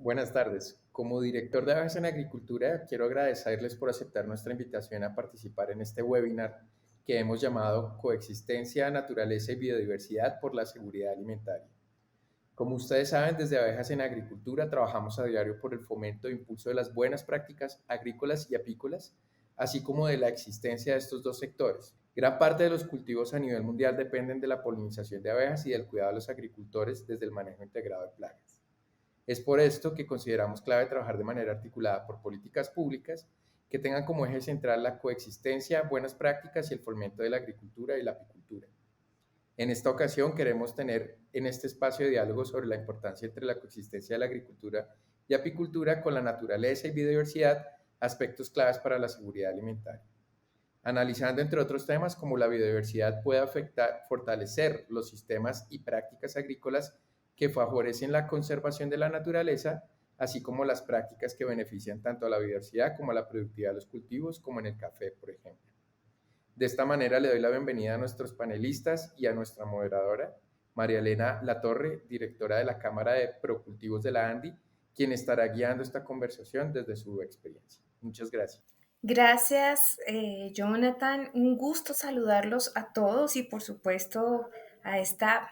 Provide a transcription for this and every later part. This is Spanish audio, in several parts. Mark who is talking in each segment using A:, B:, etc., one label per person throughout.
A: Buenas tardes. Como director de Aves en Agricultura, quiero agradecerles por aceptar nuestra invitación a participar en este webinar que hemos llamado Coexistencia, Naturaleza y Biodiversidad por la Seguridad Alimentaria. Como ustedes saben, desde Abejas en Agricultura trabajamos a diario por el fomento e impulso de las buenas prácticas agrícolas y apícolas, así como de la existencia de estos dos sectores. Gran parte de los cultivos a nivel mundial dependen de la polinización de abejas y del cuidado de los agricultores desde el manejo integrado de plagas. Es por esto que consideramos clave trabajar de manera articulada por políticas públicas que tengan como eje central la coexistencia, buenas prácticas y el fomento de la agricultura y la apicultura. En esta ocasión queremos tener en este espacio de diálogo sobre la importancia entre la coexistencia de la agricultura y apicultura con la naturaleza y biodiversidad, aspectos claves para la seguridad alimentaria. Analizando entre otros temas cómo la biodiversidad puede fortalecer los sistemas y prácticas agrícolas que favorecen la conservación de la naturaleza, así como las prácticas que benefician tanto a la biodiversidad como a la productividad de los cultivos, como en el café, por ejemplo. De esta manera le doy la bienvenida a nuestros panelistas y a nuestra moderadora, María Elena Latorre, directora de la Cámara de Procultivos de la ANDI, quien estará guiando esta conversación desde su experiencia. Muchas gracias.
B: Gracias, Jonathan. Un gusto saludarlos a todos y por supuesto a esta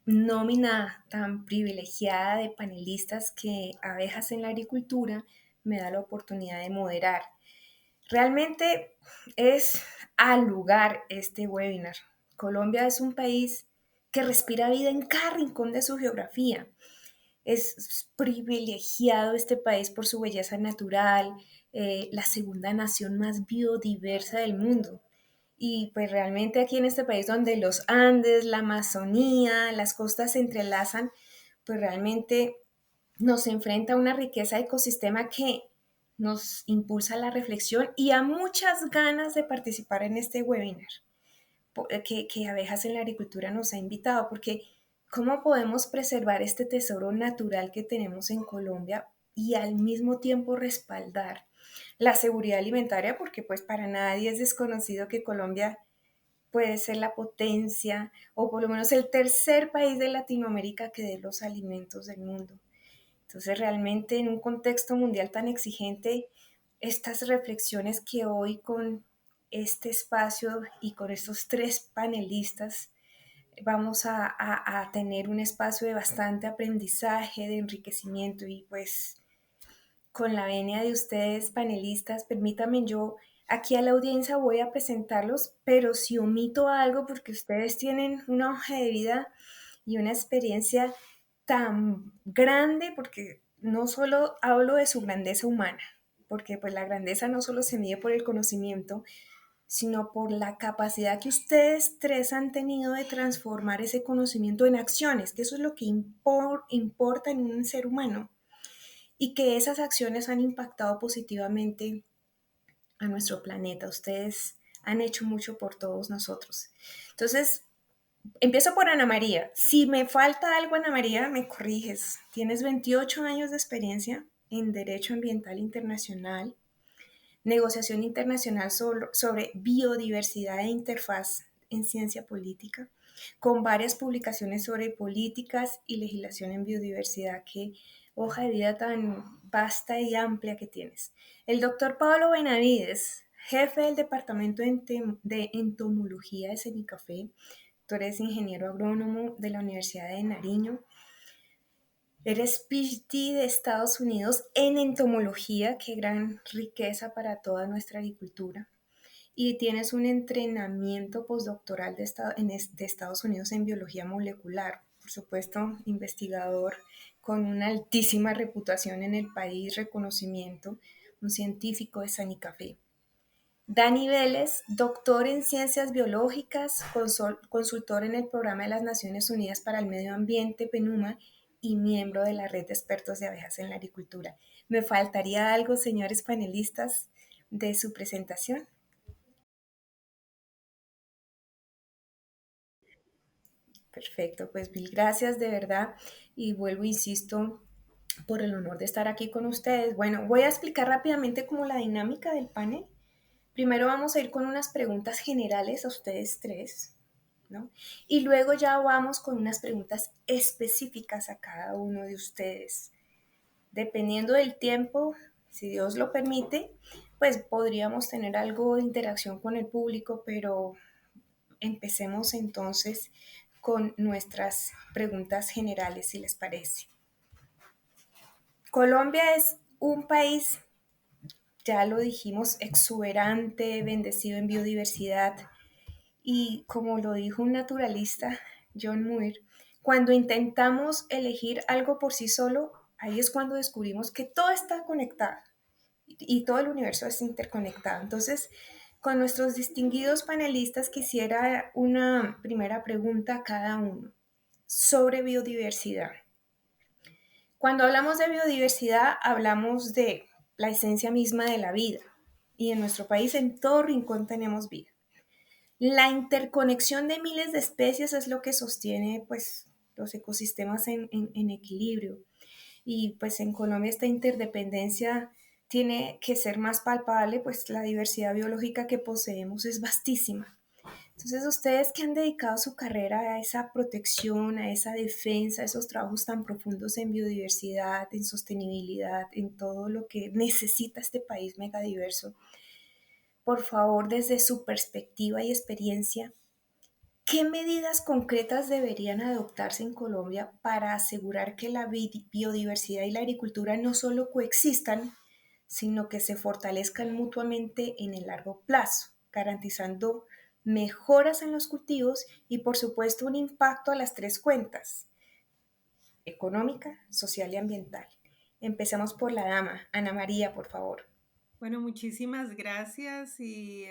B: nómina tan privilegiada de panelistas que Abejas en la Agricultura me da la oportunidad de moderar. Realmente es al lugar este webinar. Colombia es un país que respira vida en cada rincón de su geografía. Es privilegiado este país por su belleza natural, la segunda nación más biodiversa del mundo. Y pues realmente aquí en este país donde los Andes, la Amazonía, las costas se entrelazan, pues realmente nos enfrenta a una riqueza de ecosistema que nos impulsa a la reflexión y a muchas ganas de participar en este webinar que Abejas en la Agricultura nos ha invitado, porque ¿cómo podemos preservar este tesoro natural que tenemos en Colombia y al mismo tiempo respaldar la seguridad alimentaria? Porque pues para nadie es desconocido que Colombia puede ser la potencia o por lo menos el tercer país de Latinoamérica que dé los alimentos del mundo. Entonces, realmente en un contexto mundial tan exigente, estas reflexiones que hoy con este espacio y con estos tres panelistas vamos a tener un espacio de bastante aprendizaje, de enriquecimiento y pues con la venia de ustedes panelistas, permítanme yo aquí a la audiencia voy a presentarlos, pero si omito algo porque ustedes tienen una hoja de vida y una experiencia tan grande, porque no solo hablo de su grandeza humana, porque pues la grandeza no solo se mide por el conocimiento, sino por la capacidad que ustedes tres han tenido de transformar ese conocimiento en acciones, que eso es lo que importa en un ser humano, y que esas acciones han impactado positivamente a nuestro planeta. Ustedes han hecho mucho por todos nosotros. Entonces, empiezo por Ana María. Si me falta algo, Ana María, me corriges. Tienes 28 años de experiencia en Derecho Ambiental Internacional, negociación internacional sobre biodiversidad e interfaz en ciencia política, con varias publicaciones sobre políticas y legislación en biodiversidad. Qué hoja de vida tan vasta y amplia que tienes. El doctor Pablo Benavides, jefe del Departamento de Entomología de Cenicafé. Tú eres ingeniero agrónomo de la Universidad de Nariño. Eres PhD de Estados Unidos en entomología, qué gran riqueza para toda nuestra agricultura. Y tienes un entrenamiento postdoctoral de Estados Unidos en biología molecular. Por supuesto, investigador con una altísima reputación en el país, reconocimiento, un científico de Sanicafé. Dani Vélez, doctor en ciencias biológicas, consultor en el Programa de las Naciones Unidas para el Medio Ambiente, PNUMA, y miembro de la Red de Expertos de Abejas en la Agricultura. ¿Me faltaría algo, señores panelistas, de su presentación? Perfecto, pues mil gracias de verdad y vuelvo, insisto, por el honor de estar aquí con ustedes. Bueno, voy a explicar rápidamente como la dinámica del panel. Primero vamos a ir con unas preguntas generales a ustedes tres, ¿no? Y luego ya vamos con unas preguntas específicas a cada uno de ustedes Dependiendo del tiempo, si Dios lo permite, pues podríamos tener algo de interacción con el público, pero empecemos entonces con nuestras preguntas generales, si les parece. Colombia es un país, ya lo dijimos, exuberante, bendecido en biodiversidad y como lo dijo un naturalista, John Muir, cuando intentamos elegir algo por sí solo, ahí es cuando descubrimos que todo está conectado y todo el universo es interconectado. Entonces, con nuestros distinguidos panelistas quisiera una primera pregunta a cada uno sobre biodiversidad. Cuando hablamos de biodiversidad, hablamos de la esencia misma de la vida. Y en nuestro país, en todo rincón tenemos vida. La interconexión de miles de especies es lo que sostiene pues, los ecosistemas en equilibrio. Y pues en Colombia esta interdependencia tiene que ser más palpable, pues la diversidad biológica que poseemos es vastísima. Entonces, ustedes que han dedicado su carrera a esa protección, a esa defensa, a esos trabajos tan profundos en biodiversidad, en sostenibilidad, en todo lo que necesita este país megadiverso, por favor, desde su perspectiva y experiencia, ¿qué medidas concretas deberían adoptarse en Colombia para asegurar que la biodiversidad y la agricultura no solo coexistan, sino que se fortalezcan mutuamente en el largo plazo, garantizando mejoras en los cultivos y, por supuesto, un impacto a las tres cuentas, económica, social y ambiental? Empecemos por la dama. Ana María, por favor.
C: Bueno, muchísimas gracias y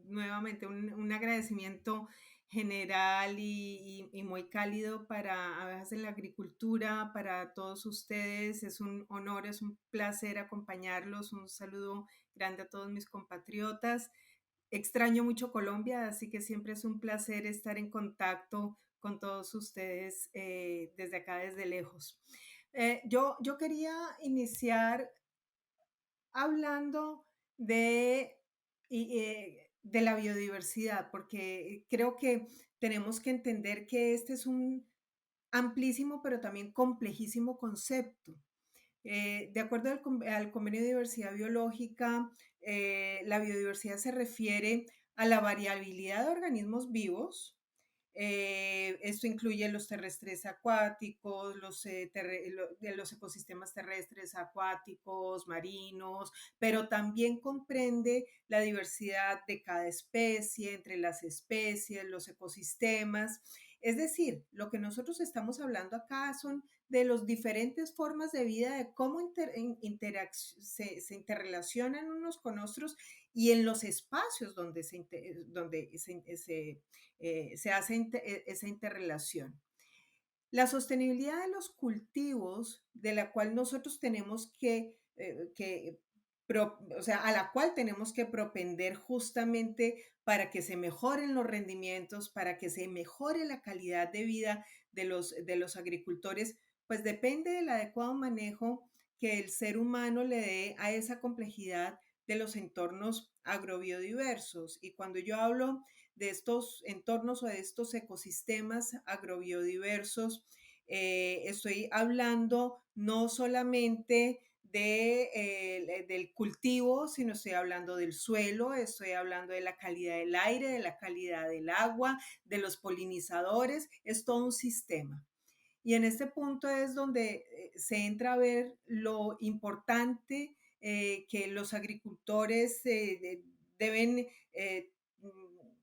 C: nuevamente un agradecimiento general y muy cálido para Abejas en la Agricultura, para todos ustedes. Es un honor, es un placer acompañarlos. Un saludo grande a todos mis compatriotas. Extraño mucho Colombia, así que siempre es un placer estar en contacto con todos ustedes desde acá, desde lejos. Yo quería iniciar hablando de, de la biodiversidad, porque creo que tenemos que entender que este es un amplísimo, pero también complejísimo concepto. De acuerdo al Convenio de Diversidad Biológica, la biodiversidad se refiere a la variabilidad de organismos vivos. Esto incluye los terrestres acuáticos, los ecosistemas terrestres, acuáticos, marinos, pero también comprende la diversidad de cada especie, entre las especies, los ecosistemas. Es decir, lo que nosotros estamos hablando acá son de las diferentes formas de vida, de cómo se interrelacionan unos con otros y en los espacios donde se hace esa interrelación. La sostenibilidad de los cultivos, de la cual nosotros tenemos o sea, a la cual tenemos que propender justamente para que se mejoren los rendimientos, para que se mejore la calidad de vida de los agricultores, pues depende del adecuado manejo que el ser humano le dé a esa complejidad de los entornos agrobiodiversos. Y cuando yo hablo de estos entornos o de estos ecosistemas agrobiodiversos, estoy hablando no solamente del cultivo, sino estoy hablando del suelo, estoy hablando de la calidad del aire, de la calidad del agua, de los polinizadores, es todo un sistema. Y en este punto es donde se entra a ver lo importante que los agricultores deben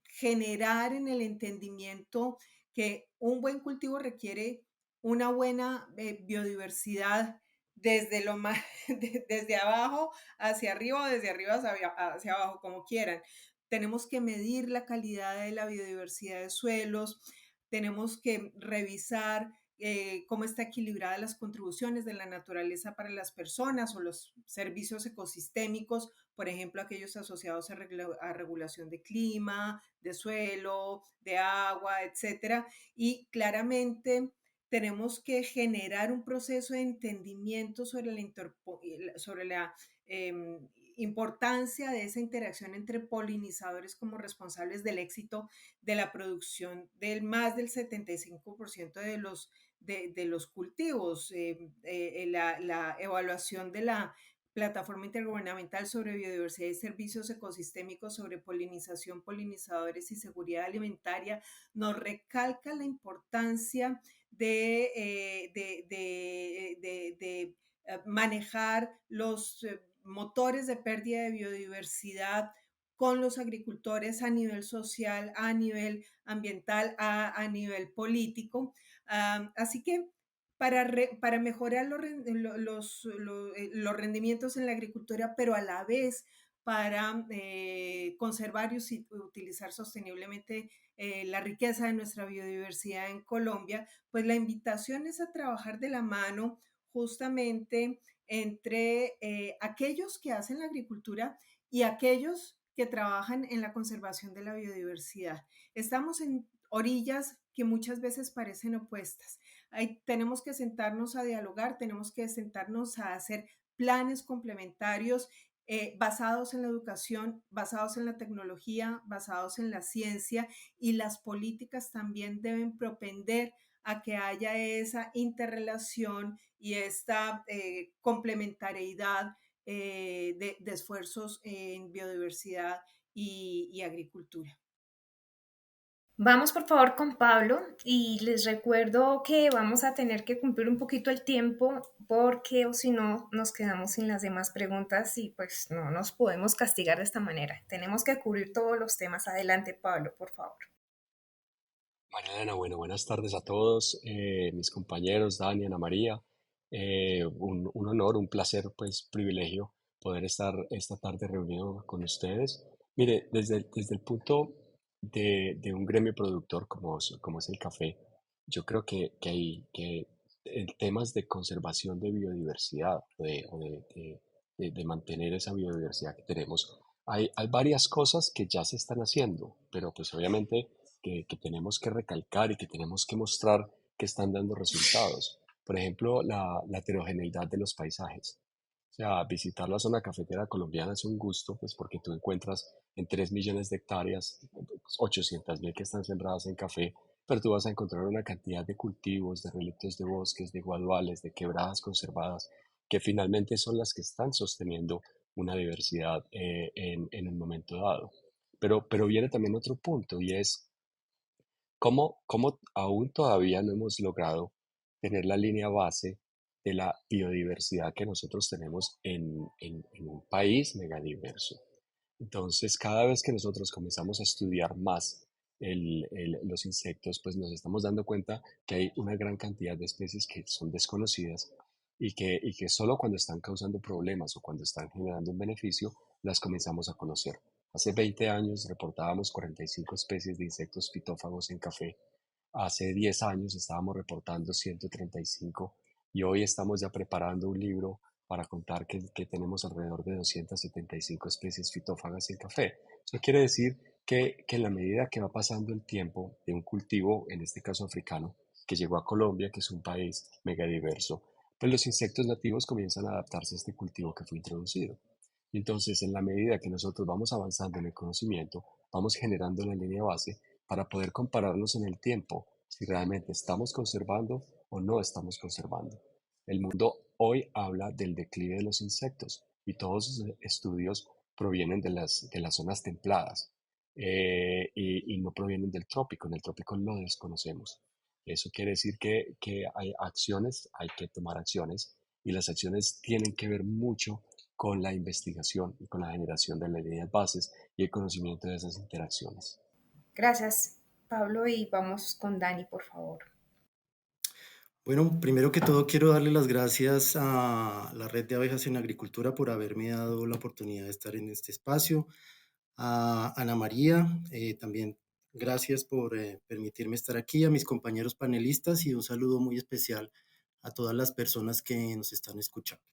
C: generar en el entendimiento que un buen cultivo requiere una buena biodiversidad desde lo más, desde abajo hacia arriba o desde arriba hacia abajo, como quieran. Tenemos que medir la calidad de la biodiversidad de suelos, tenemos que revisar cómo está equilibrada las contribuciones de la naturaleza para las personas o los servicios ecosistémicos, por ejemplo, aquellos asociados a regulación de clima, de suelo, de agua, etcétera. Y claramente tenemos que generar un proceso de entendimiento sobre la importancia de esa interacción entre polinizadores como responsables del éxito de la producción del más del 75% de los cultivos, la evaluación de la Plataforma Intergubernamental sobre Biodiversidad y Servicios Ecosistémicos sobre Polinización, Polinizadores y Seguridad Alimentaria nos recalca la importancia de manejar los motores de pérdida de biodiversidad con los agricultores a nivel social, a nivel ambiental, a nivel político. Así que para mejorar los rendimientos en la agricultura, pero a la vez para conservar y utilizar sosteniblemente la riqueza de nuestra biodiversidad en Colombia, pues la invitación es a trabajar de la mano justamente entre aquellos que hacen la agricultura y aquellos que trabajan en la conservación de la biodiversidad. Estamos en orillas que muchas veces parecen opuestas. Tenemos que sentarnos a dialogar, tenemos que sentarnos a hacer planes complementarios basados en la educación, basados en la tecnología, basados en la ciencia, y las políticas también deben propender a que haya esa interrelación y esta complementariedad de esfuerzos en biodiversidad y agricultura.
B: Vamos por favor con Pablo y les recuerdo que vamos a tener que cumplir un poquito el tiempo porque o si no nos quedamos sin las demás preguntas y pues no nos podemos castigar de esta manera. Tenemos que cubrir todos los temas. Adelante, Pablo, por favor.
D: Mariana, bueno, buenas tardes a todos, mis compañeros, Dani, Ana María. Un honor, un placer, pues privilegio poder estar esta tarde reunido con ustedes. Mire, desde el punto de un gremio productor como es el café, yo creo que en temas de conservación de biodiversidad de mantener esa biodiversidad que tenemos, hay varias cosas que ya se están haciendo, pero pues obviamente que tenemos que recalcar y que tenemos que mostrar que están dando resultados. Por ejemplo, la heterogeneidad de los paisajes. O sea, visitar la zona cafetera colombiana es un gusto, pues porque tú encuentras en 3 millones de hectáreas, 800.000 que están sembradas en café, pero tú vas a encontrar una cantidad de cultivos, de relictos de bosques, de guaduales, de quebradas conservadas, que finalmente son las que están sosteniendo una diversidad en un momento dado. Pero viene también otro punto y es cómo aún todavía no hemos logrado tener la línea base de la biodiversidad que nosotros tenemos en un país megadiverso. Entonces, cada vez que nosotros comenzamos a estudiar más los insectos, pues nos estamos dando cuenta que hay una gran cantidad de especies que son desconocidas y que solo cuando están causando problemas o cuando están generando un beneficio, las comenzamos a conocer. Hace 20 años reportábamos 45 especies de insectos fitófagos en café. Hace 10 años estábamos reportando 135 y hoy estamos ya preparando un libro para contar que tenemos alrededor de 275 especies fitófagas en café. Eso quiere decir que en la medida que va pasando el tiempo de un cultivo, en este caso africano, que llegó a Colombia, que es un país megadiverso, pues los insectos nativos comienzan a adaptarse a este cultivo que fue introducido. Y entonces, en la medida que nosotros vamos avanzando en el conocimiento, vamos generando la línea base para poder compararnos en el tiempo si realmente estamos conservando o no estamos conservando. El mundo hoy habla del declive de los insectos y todos esos estudios provienen de las zonas templadas y no provienen del trópico. En el trópico lo desconocemos. Eso quiere decir que hay acciones, hay que tomar acciones y las acciones tienen que ver mucho con la investigación y con la generación de las líneas bases y el conocimiento de esas interacciones.
B: Gracias, Pablo, y vamos con Dani, por favor.
E: Bueno, primero que todo quiero darle las gracias a la Red de Abejas en Agricultura por haberme dado la oportunidad de estar en este espacio. A Ana María, también gracias por permitirme estar aquí, a mis compañeros panelistas y un saludo muy especial a todas las personas que nos están escuchando.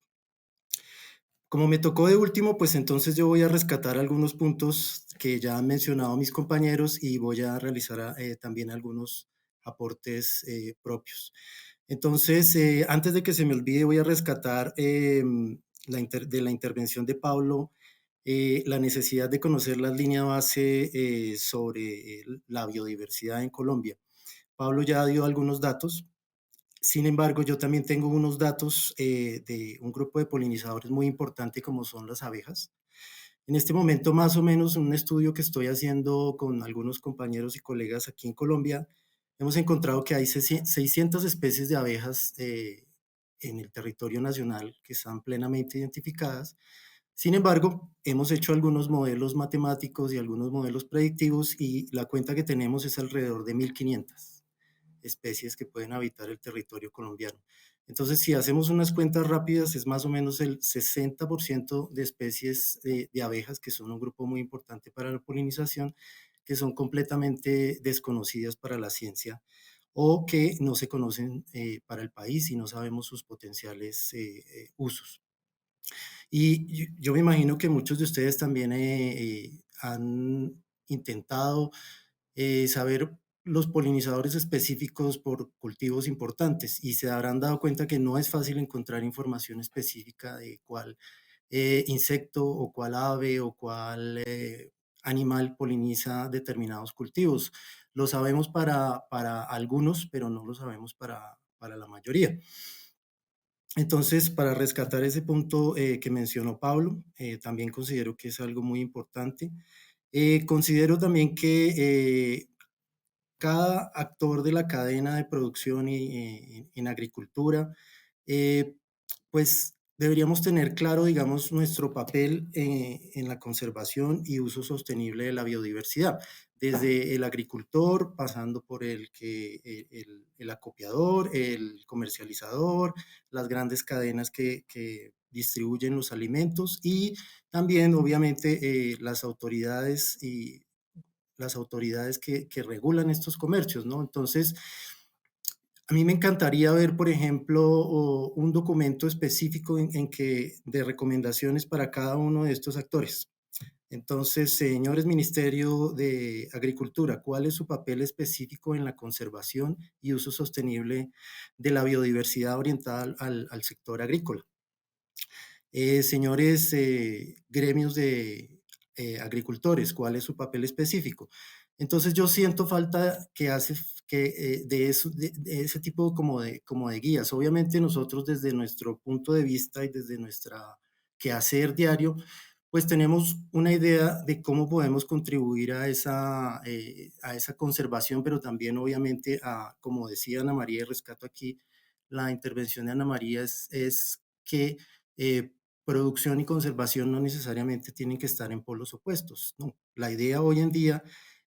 E: Como me tocó de último, pues entonces yo voy a rescatar algunos puntos que ya han mencionado mis compañeros y voy a realizar también algunos aportes propios. Entonces, antes de que se me olvide, voy a rescatar de la intervención de Pablo la necesidad de conocer las líneas base sobre la biodiversidad en Colombia. Pablo ya dio algunos datos. Sin embargo, yo también tengo unos datos de un grupo de polinizadores muy importante como son las abejas. En este momento, más o menos, un estudio que estoy haciendo con algunos compañeros y colegas aquí en Colombia, hemos encontrado que hay 600 especies de abejas en el territorio nacional que están plenamente identificadas. Sin embargo, hemos hecho algunos modelos matemáticos y algunos modelos predictivos y la cuenta que tenemos es alrededor de 1.500 especies que pueden habitar el territorio colombiano. Entonces, si hacemos unas cuentas rápidas, es más o menos el 60% de especies de abejas, que son un grupo muy importante para la polinización, que son completamente desconocidas para la ciencia o que no se conocen para el país y no sabemos sus potenciales usos. Y yo me imagino que muchos de ustedes también han intentado saber los polinizadores específicos por cultivos importantes y se habrán dado cuenta que no es fácil encontrar información específica de cuál insecto o cuál ave o cuál animal poliniza determinados cultivos. Lo sabemos para algunos, pero no lo sabemos para la mayoría. Entonces, para rescatar ese punto que mencionó Pablo, también considero que es algo muy importante. Considero también que cada actor de la cadena de producción en agricultura, eh, pues deberíamos tener claro, digamos, nuestro papel en la conservación y uso sostenible de la biodiversidad, desde el agricultor, pasando por el acopiador, el comercializador, las grandes cadenas que distribuyen los alimentos y también, obviamente, las autoridades que regulan estos comercios, ¿no? Entonces, a mí me encantaría ver, por ejemplo, un documento específico en que de recomendaciones para cada uno de estos actores. Entonces, señores Ministerio de Agricultura, ¿cuál es su papel específico en la conservación y uso sostenible de la biodiversidad orientada al sector agrícola? Señores gremios de agricultores, ¿cuál es su papel específico? Entonces yo siento falta de ese tipo como de guías. Obviamente nosotros desde nuestro punto de vista y desde nuestra quehacer diario, pues tenemos una idea de cómo podemos contribuir a esa conservación, pero también obviamente como decía Ana María, y rescato aquí la intervención de Ana María, es que eh, producción y conservación no necesariamente tienen que estar en polos opuestos, ¿no? La idea hoy en día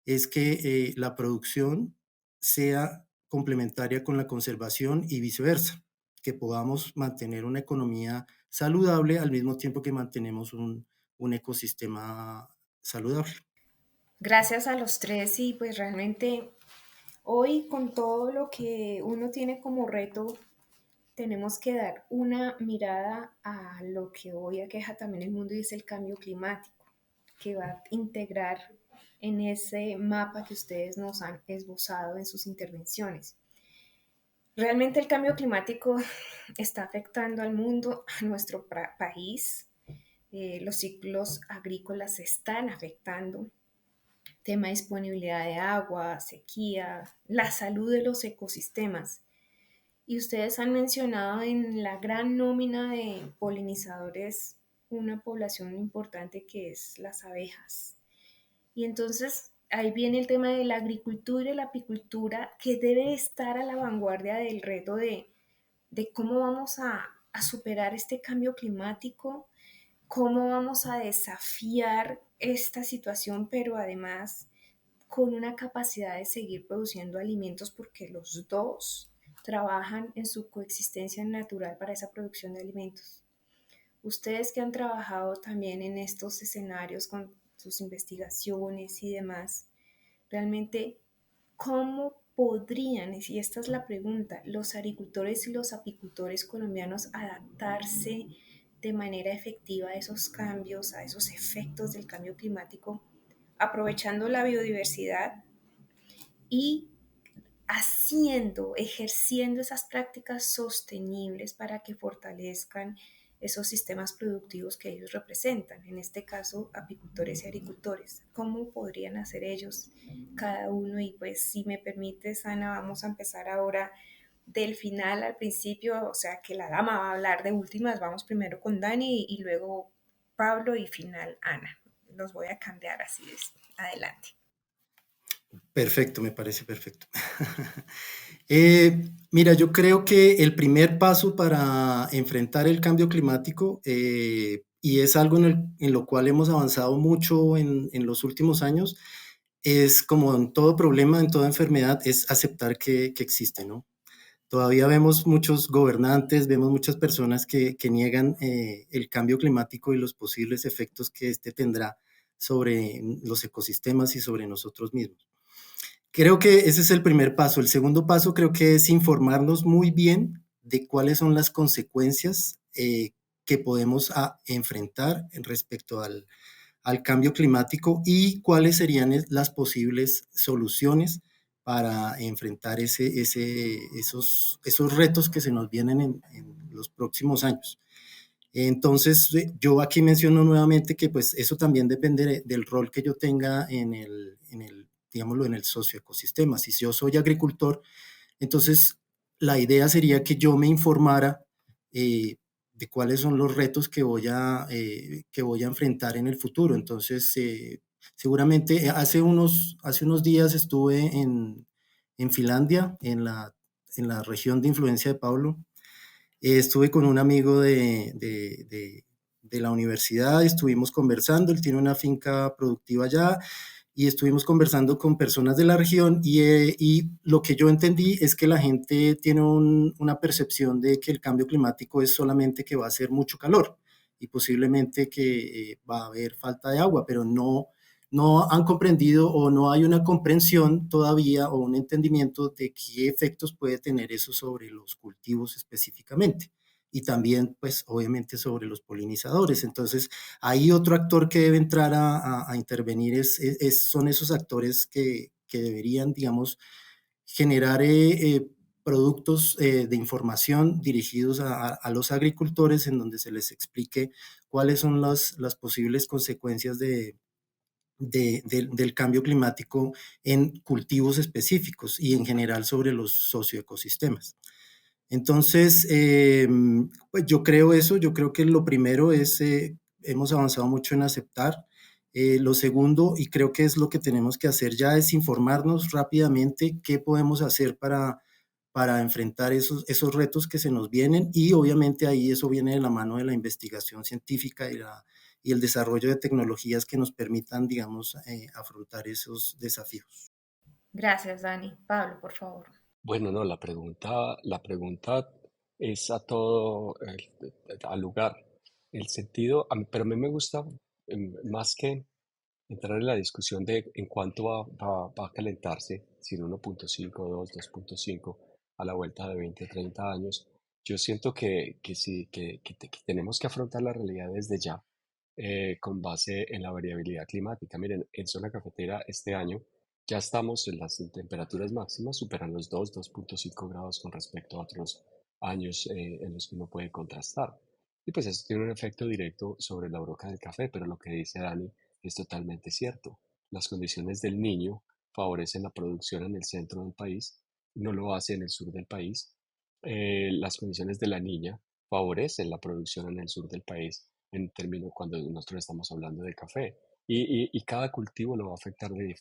E: es que la producción sea complementaria con la conservación y viceversa, que podamos mantener una economía saludable al mismo tiempo que mantenemos un ecosistema saludable.
B: Gracias a los tres y pues realmente hoy con todo lo que uno tiene como reto, tenemos que dar una mirada a lo que hoy aqueja también el mundo y es el cambio climático, que va a integrar en ese mapa que ustedes nos han esbozado en sus intervenciones. Realmente el cambio climático está afectando al mundo, a nuestro país. Los ciclos agrícolas se están afectando. Tema de disponibilidad de agua, sequía, la salud de los ecosistemas. Y ustedes han mencionado en la gran nómina de polinizadores una población importante que es las abejas. Y entonces ahí viene el tema de la agricultura y la apicultura que debe estar a la vanguardia del reto de cómo vamos a superar este cambio climático, cómo vamos a desafiar esta situación, pero además con una capacidad de seguir produciendo alimentos porque los dos trabajan en su coexistencia natural para esa producción de alimentos. Ustedes que han trabajado también en estos escenarios con sus investigaciones y demás, realmente, ¿cómo podrían, y esta es la pregunta, los agricultores y los apicultores colombianos adaptarse de manera efectiva a esos cambios, a esos efectos del cambio climático, aprovechando la biodiversidad y ejerciendo esas prácticas sostenibles para que fortalezcan esos sistemas productivos que ellos representan, en este caso apicultores y agricultores? ¿Cómo podrían hacer ellos cada uno? Y pues si me permites, Ana, vamos a empezar ahora del final al principio, o sea que la dama va a hablar de últimas, vamos primero con Dani y luego Pablo y final Ana. Los voy a cambiar así es. Adelante.
E: Perfecto, me parece perfecto. Mira, yo creo que el primer paso para enfrentar el cambio climático, y es algo en lo cual hemos avanzado mucho en los últimos años, es como en todo problema, en toda enfermedad, es aceptar que existe, ¿no? Todavía vemos muchos gobernantes, vemos muchas personas que niegan el cambio climático y los posibles efectos que este tendrá sobre los ecosistemas y sobre nosotros mismos. Creo que ese es el primer paso. El segundo paso creo que es informarnos muy bien de cuáles son las consecuencias que podemos enfrentar respecto al cambio climático y cuáles serían las posibles soluciones para enfrentar esos retos que se nos vienen en los próximos años. Entonces, yo aquí menciono nuevamente que pues eso también depende del rol que yo tenga digámoslo, en el socioecosistema. Si yo soy agricultor, entonces la idea sería que yo me informara de cuáles son los retos que voy a enfrentar en el futuro. Entonces, seguramente hace unos días estuve en Finlandia, en la región de influencia de Pablo. Estuve con un amigo de la universidad, estuvimos conversando, él tiene una finca productiva allá y estuvimos conversando con personas de la región y lo que yo entendí es que la gente tiene una percepción de que el cambio climático es solamente que va a hacer mucho calor y posiblemente que va a haber falta de agua, pero no han comprendido o no hay una comprensión todavía o un entendimiento de qué efectos puede tener eso sobre los cultivos específicamente y también, pues, obviamente sobre los polinizadores. Entonces, ahí otro actor que debe entrar a intervenir son esos actores que deberían, digamos, generar productos de información dirigidos a los agricultores en donde se les explique cuáles son las posibles consecuencias del cambio climático en cultivos específicos y en general sobre los socioecosistemas. Entonces, pues yo creo eso, yo creo que lo primero es, hemos avanzado mucho en aceptar. Lo segundo, y creo que es lo que tenemos que hacer ya, es informarnos rápidamente qué podemos hacer para enfrentar esos retos que se nos vienen y obviamente ahí eso viene de la mano de la investigación científica y el desarrollo de tecnologías que nos permitan, digamos, afrontar esos desafíos.
B: Gracias, Dani. Pablo, por favor.
D: Bueno, no, la pregunta es a todo al lugar. El sentido, pero a mí me gusta más que entrar en la discusión de en cuánto va a calentarse, si en 1.5, 2, 2.5, a la vuelta de 20, 30 años. Yo siento que sí, que tenemos que afrontar la realidad desde ya, con base en la variabilidad climática. Miren, en zona cafetera este año ya estamos en las temperaturas máximas, superan los 2.5 grados con respecto a otros años en los que uno puede contrastar. Y pues eso tiene un efecto directo sobre la broca del café, pero lo que dice Dani es totalmente cierto. Las condiciones del niño favorecen la producción en el centro del país, no lo hace en el sur del país. Las condiciones de la niña favorecen la producción en el sur del país, en términos cuando nosotros estamos hablando de café. Y cada cultivo lo va a afectar de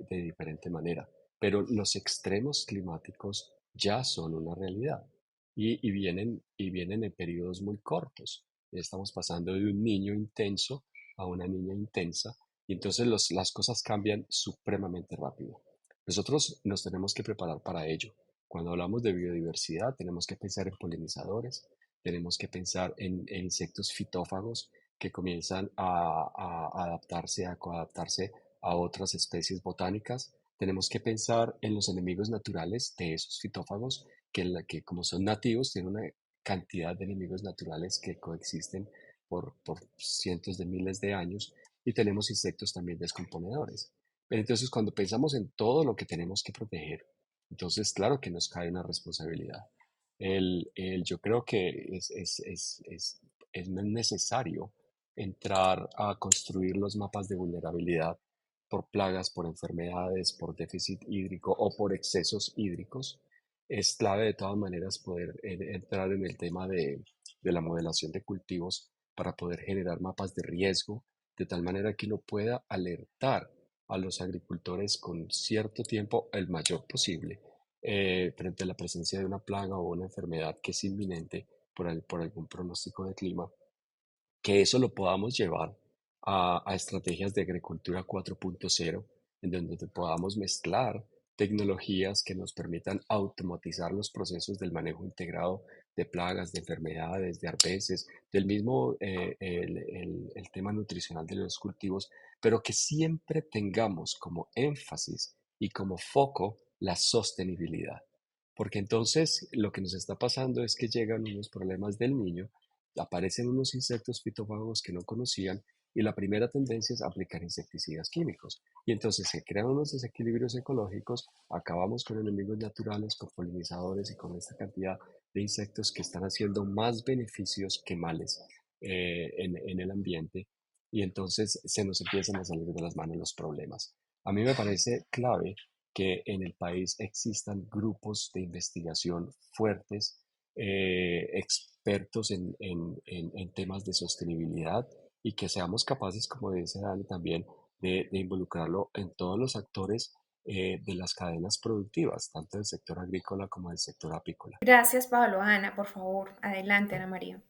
D: diferente manera, pero los extremos climáticos ya son una realidad y vienen en periodos muy cortos. Estamos pasando de un niño intenso a una niña intensa y entonces las cosas cambian supremamente rápido. Nosotros nos tenemos que preparar para ello. Cuando hablamos de biodiversidad, tenemos que pensar en polinizadores, tenemos que pensar en insectos fitófagos que comienzan a adaptarse, a coadaptarse a otras especies botánicas. Tenemos que pensar en los enemigos naturales de esos fitófagos, que como son nativos, tienen una cantidad de enemigos naturales que coexisten por cientos de miles de años. Y tenemos insectos también descomponedores. Pero entonces, cuando pensamos en todo lo que tenemos que proteger, entonces, claro que nos cae una responsabilidad. Yo creo que es necesario entrar a construir los mapas de vulnerabilidad por plagas, por enfermedades, por déficit hídrico o por excesos hídricos, es clave de todas maneras poder entrar en el tema de la modelación de cultivos para poder generar mapas de riesgo, de tal manera que uno pueda alertar a los agricultores con cierto tiempo, el mayor posible, frente a la presencia de una plaga o una enfermedad que es inminente por algún pronóstico de clima, que eso lo podamos llevar a estrategias de agricultura 4.0, en donde podamos mezclar tecnologías que nos permitan automatizar los procesos del manejo integrado de plagas, de enfermedades, de arbeces, del mismo el tema nutricional de los cultivos, pero que siempre tengamos como énfasis y como foco la sostenibilidad. Porque entonces lo que nos está pasando es que llegan unos problemas del niño, aparecen unos insectos fitófagos que no conocían y la primera tendencia es aplicar insecticidas químicos. Y entonces se crean unos desequilibrios ecológicos, acabamos con enemigos naturales, con polinizadores y con esta cantidad de insectos que están haciendo más beneficios que males en el ambiente. Y entonces se nos empiezan a salir de las manos los problemas. A mí me parece clave que en el país existan grupos de investigación fuertes, expertos en temas de sostenibilidad y que seamos capaces, como dice Dani, también de involucrarlo en todos los actores de las cadenas productivas, tanto del sector agrícola como del sector apícola.
B: Gracias, Pablo. Ana, por favor, adelante, Ana María.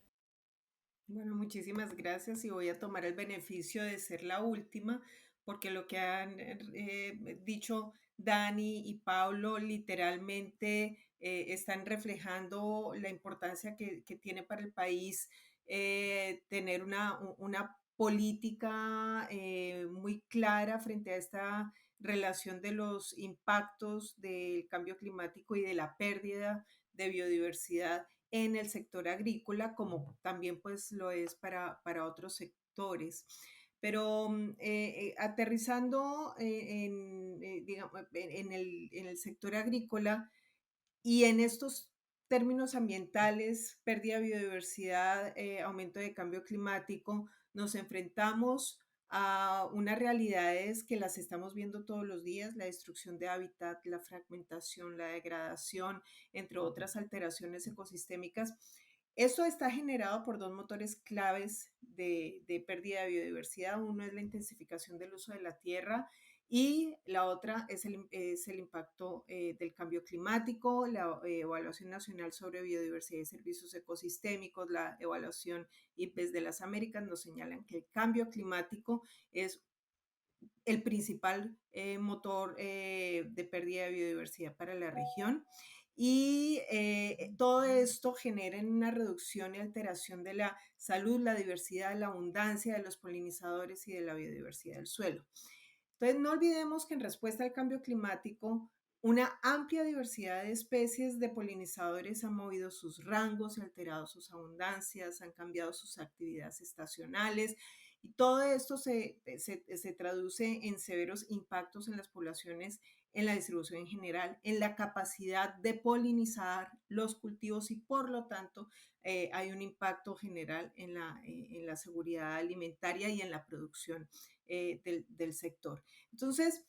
C: Bueno, muchísimas gracias y voy a tomar el beneficio de ser la última, porque lo que han dicho Dani y Pablo literalmente están reflejando la importancia que tiene para el país tener una política muy clara frente a esta relación de los impactos del cambio climático y de la pérdida de biodiversidad en el sector agrícola, como también pues lo es para otros sectores. Pero aterrizando digamos, en el sector agrícola y en estos términos ambientales, pérdida de biodiversidad, aumento de cambio climático, nos enfrentamos a unas realidades que las estamos viendo todos los días, la destrucción de hábitat, la fragmentación, la degradación, entre otras alteraciones ecosistémicas. Esto está generado por dos motores claves de pérdida de biodiversidad. Uno es la intensificación del uso de la tierra y la otra es el impacto del cambio climático, la evaluación nacional sobre biodiversidad y servicios ecosistémicos, la evaluación IPBES de las Américas nos señalan que el cambio climático es el principal motor de pérdida de biodiversidad para la región. Y todo esto genera una reducción y alteración de la salud, la diversidad, la abundancia de los polinizadores y de la biodiversidad del suelo. Entonces, no olvidemos que en respuesta al cambio climático, una amplia diversidad de especies de polinizadores han movido sus rangos, alterado sus abundancias, han cambiado sus actividades estacionales y todo esto se traduce en severos impactos en las poblaciones, en la distribución en general, en la capacidad de polinizar los cultivos y por lo tanto hay un impacto general en la seguridad alimentaria y en la producción del sector. Entonces,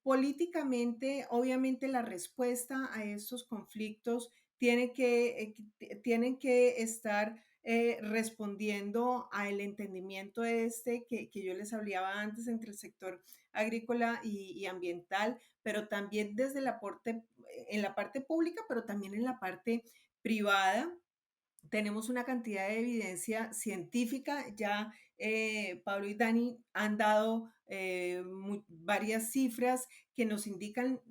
C: políticamente, obviamente la respuesta a estos conflictos tienen que estar respondiendo al entendimiento que yo les hablaba antes entre el sector agrícola y ambiental, pero también desde el aporte en la parte pública, pero también en la parte privada. Tenemos una cantidad de evidencia científica, ya Pablo y Dani han dado varias cifras que nos indican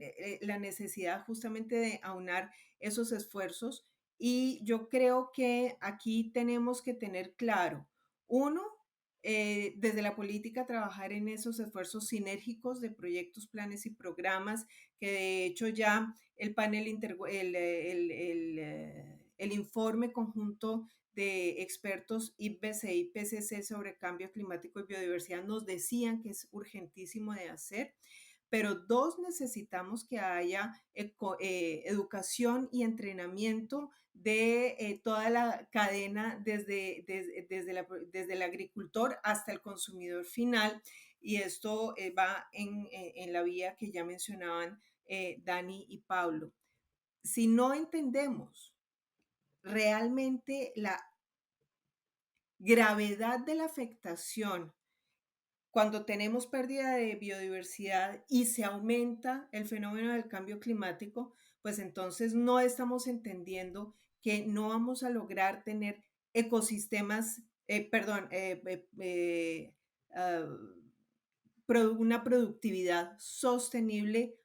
C: la necesidad justamente de aunar esos esfuerzos y yo creo que aquí tenemos que tener claro, uno, desde la política trabajar en esos esfuerzos sinérgicos de proyectos, planes y programas, que de hecho ya el panel, el informe conjunto de expertos IPBES e IPCC sobre cambio climático y biodiversidad nos decían que es urgentísimo de hacer. Pero dos, necesitamos que haya educación y entrenamiento de toda la cadena desde el agricultor hasta el consumidor final. Y esto va en la vía que ya mencionaban Dani y Pablo. si no entendemos realmente la gravedad de la afectación cuando tenemos pérdida de biodiversidad y se aumenta el fenómeno del cambio climático, pues entonces no estamos entendiendo que no vamos a lograr tener ecosistemas, ah, una productividad sostenible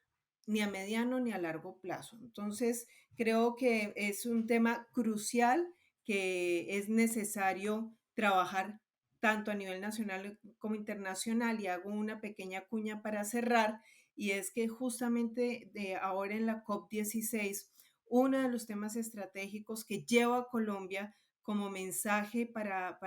C: ni a mediano ni a largo plazo. Entonces, creo que es un tema crucial que es necesario trabajar tanto a nivel nacional como internacional. Y hago una pequeña cuña para cerrar, y es que justamente de ahora en la COP16, uno de los temas estratégicos que lleva a Colombia como mensaje para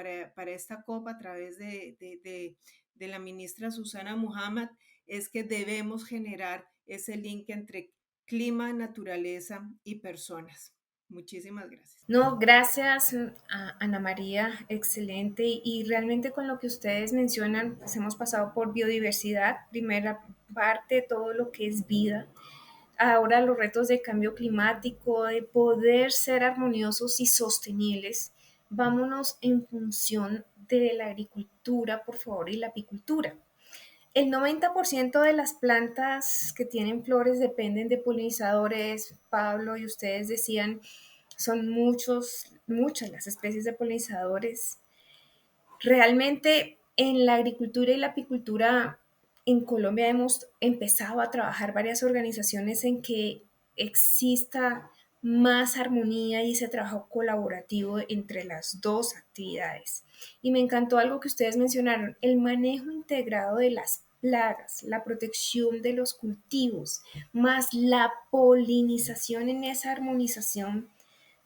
C: esta COP a través de la ministra Susana Muhammad es que debemos generar ese link entre clima, naturaleza y personas. Muchísimas gracias.
B: No, gracias a Ana María, excelente. Y realmente con lo que ustedes mencionan, pues hemos pasado por biodiversidad, primera parte, todo lo que es vida. Ahora los retos de cambio climático, de poder ser armoniosos y sostenibles. Vámonos en función de la agricultura, por favor, y la apicultura. El 90% de las plantas que tienen flores dependen de polinizadores. Pablo y ustedes decían, son muchas las especies de polinizadores. Realmente en la agricultura y la apicultura en Colombia hemos empezado a trabajar varias organizaciones en que exista más armonía y ese trabajo colaborativo entre las dos actividades. Y me encantó algo que ustedes mencionaron, el manejo integrado de las plagas, la protección de los cultivos, más la polinización en esa armonización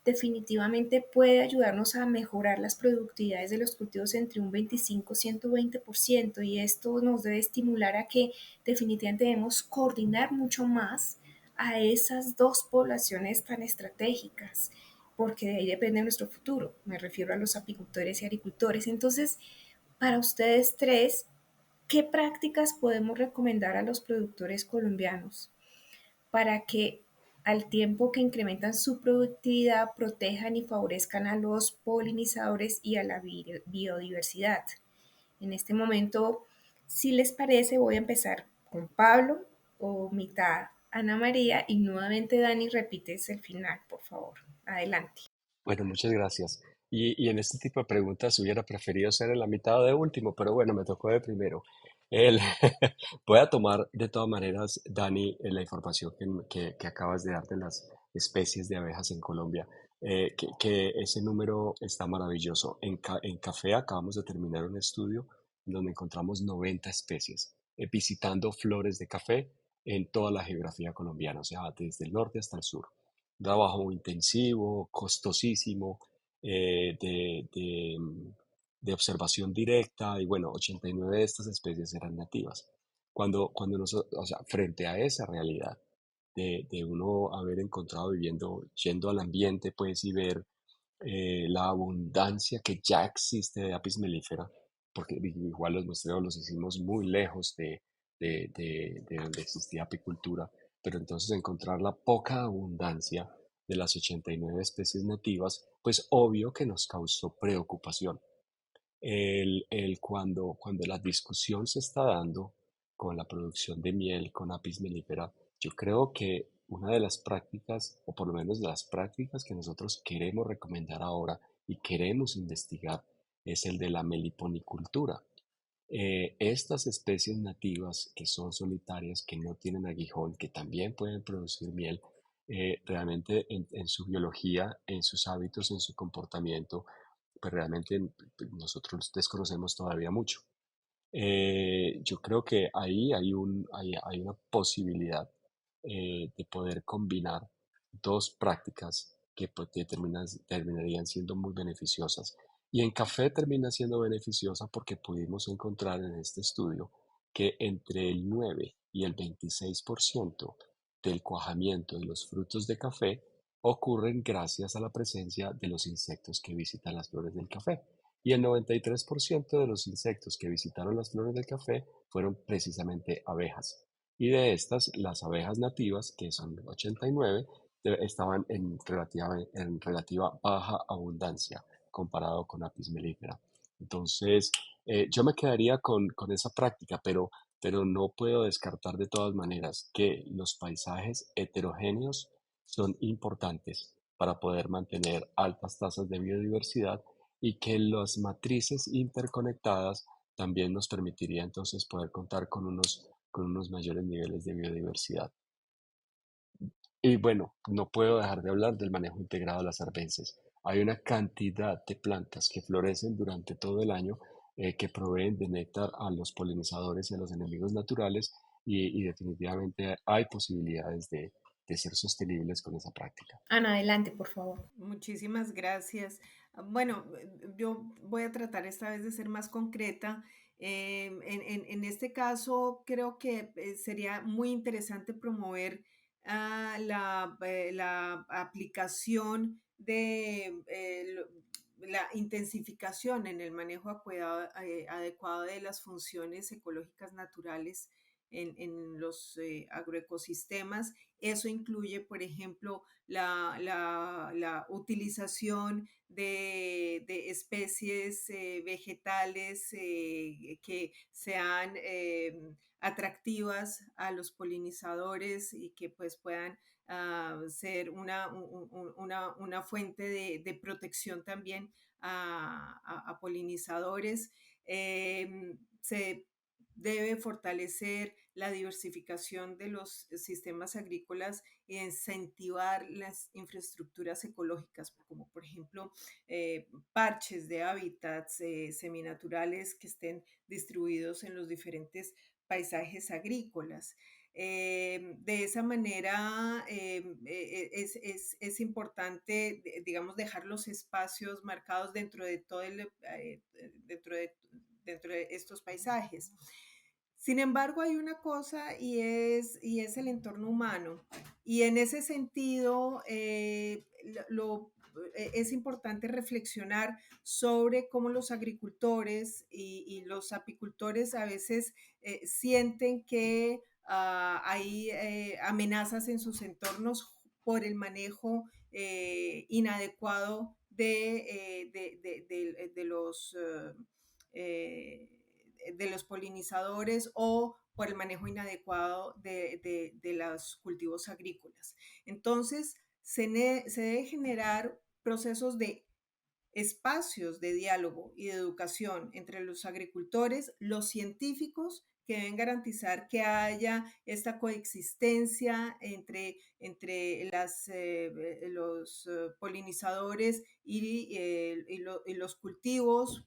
B: definitivamente puede ayudarnos a mejorar las productividades de los cultivos entre un 25 y 120%, y esto nos debe estimular a que definitivamente debemos coordinar mucho más a esas dos poblaciones tan estratégicas, porque de ahí depende nuestro futuro. Me refiero a los apicultores y agricultores. Entonces, para ustedes tres, ¿qué prácticas podemos recomendar a los productores colombianos para que al tiempo que incrementan su productividad protejan y favorezcan a los polinizadores y a la biodiversidad? En este momento, si les parece, voy a empezar con Pablo o mitad Ana María, y nuevamente Dani, repites el final, por favor. Adelante.
D: Bueno, muchas gracias. Y en este tipo de preguntas hubiera preferido ser en la mitad o de último, pero bueno, me tocó de primero. El, voy a tomar de todas maneras, Dani, la información que acabas de dar de las especies de abejas en Colombia, que ese número está maravilloso. En café acabamos de terminar un estudio donde encontramos 90 especies, visitando flores de café en toda la geografía colombiana, o sea, desde el norte hasta el sur. Trabajo intensivo, costosísimo, de observación directa, y bueno, 89 de estas especies eran nativas. Cuando nosotros, o sea, frente a esa realidad de uno haber encontrado viviendo, yendo al ambiente, pues, y ver la abundancia que ya existe de apis mellifera, porque igual los muestreos los hicimos muy lejos de donde existía apicultura, pero entonces encontrar la poca abundancia de las 89 especies nativas, pues obvio que nos causó preocupación. Cuando la discusión se está dando con la producción de miel con apis mellifera, yo creo que una de las prácticas, o por lo menos de las prácticas que nosotros queremos recomendar ahora y queremos investigar, es el de la meliponicultura. Estas especies nativas que son solitarias, que no tienen aguijón, que también pueden producir miel, realmente en su biología, en sus hábitos, en su comportamiento, pues realmente nosotros desconocemos todavía mucho. Yo creo que ahí hay una posibilidad de poder combinar dos prácticas que pues, terminarían siendo muy beneficiosas. Y en café termina siendo beneficiosa porque pudimos encontrar en este estudio que entre el 9 y el 26% del cuajamiento de los frutos de café ocurren gracias a la presencia de los insectos que visitan las flores del café. Y el 93% de los insectos que visitaron las flores del café fueron precisamente abejas. Y de estas, las abejas nativas, que son 89, estaban en relativa baja abundancia comparado con Apis mellifera. Entonces, yo me quedaría con esa práctica, pero no puedo descartar de todas maneras que los paisajes heterogéneos son importantes para poder mantener altas tasas de biodiversidad y que las matrices interconectadas también nos permitiría entonces poder contar con unos mayores niveles de biodiversidad. Y bueno, no puedo dejar de hablar del manejo integrado de las arbences. Hay una cantidad de plantas que florecen durante todo el año, que proveen de néctar a los polinizadores y a los enemigos naturales, y definitivamente hay posibilidades de ser sostenibles con esa práctica.
B: Ana, adelante, por favor.
C: Muchísimas gracias. Bueno, yo voy a tratar esta vez de ser más concreta. En este caso, creo que sería muy interesante promover la aplicación de la intensificación en el manejo adecuado de las funciones ecológicas naturales en los agroecosistemas. Eso incluye, por ejemplo, la utilización de especies vegetales que sean atractivas a los polinizadores y que pues puedan ser una fuente de protección también a polinizadores. Se debe fortalecer la diversificación de los sistemas agrícolas e incentivar las infraestructuras ecológicas, como por ejemplo parches de hábitats seminaturales que estén distribuidos en los diferentes paisajes agrícolas. De esa manera es importante, digamos, dejar los espacios marcados dentro de todo dentro de estos paisajes. Sin embargo, hay una cosa y es el entorno humano. Y en ese sentido, es importante reflexionar sobre cómo los agricultores y los apicultores a veces sienten que hay amenazas en sus entornos por el manejo inadecuado de los polinizadores o por el manejo inadecuado de los cultivos agrícolas. Entonces, se debe generar procesos de espacios de diálogo y de educación entre los agricultores, los científicos, que deben garantizar que haya esta coexistencia entre los polinizadores y los cultivos,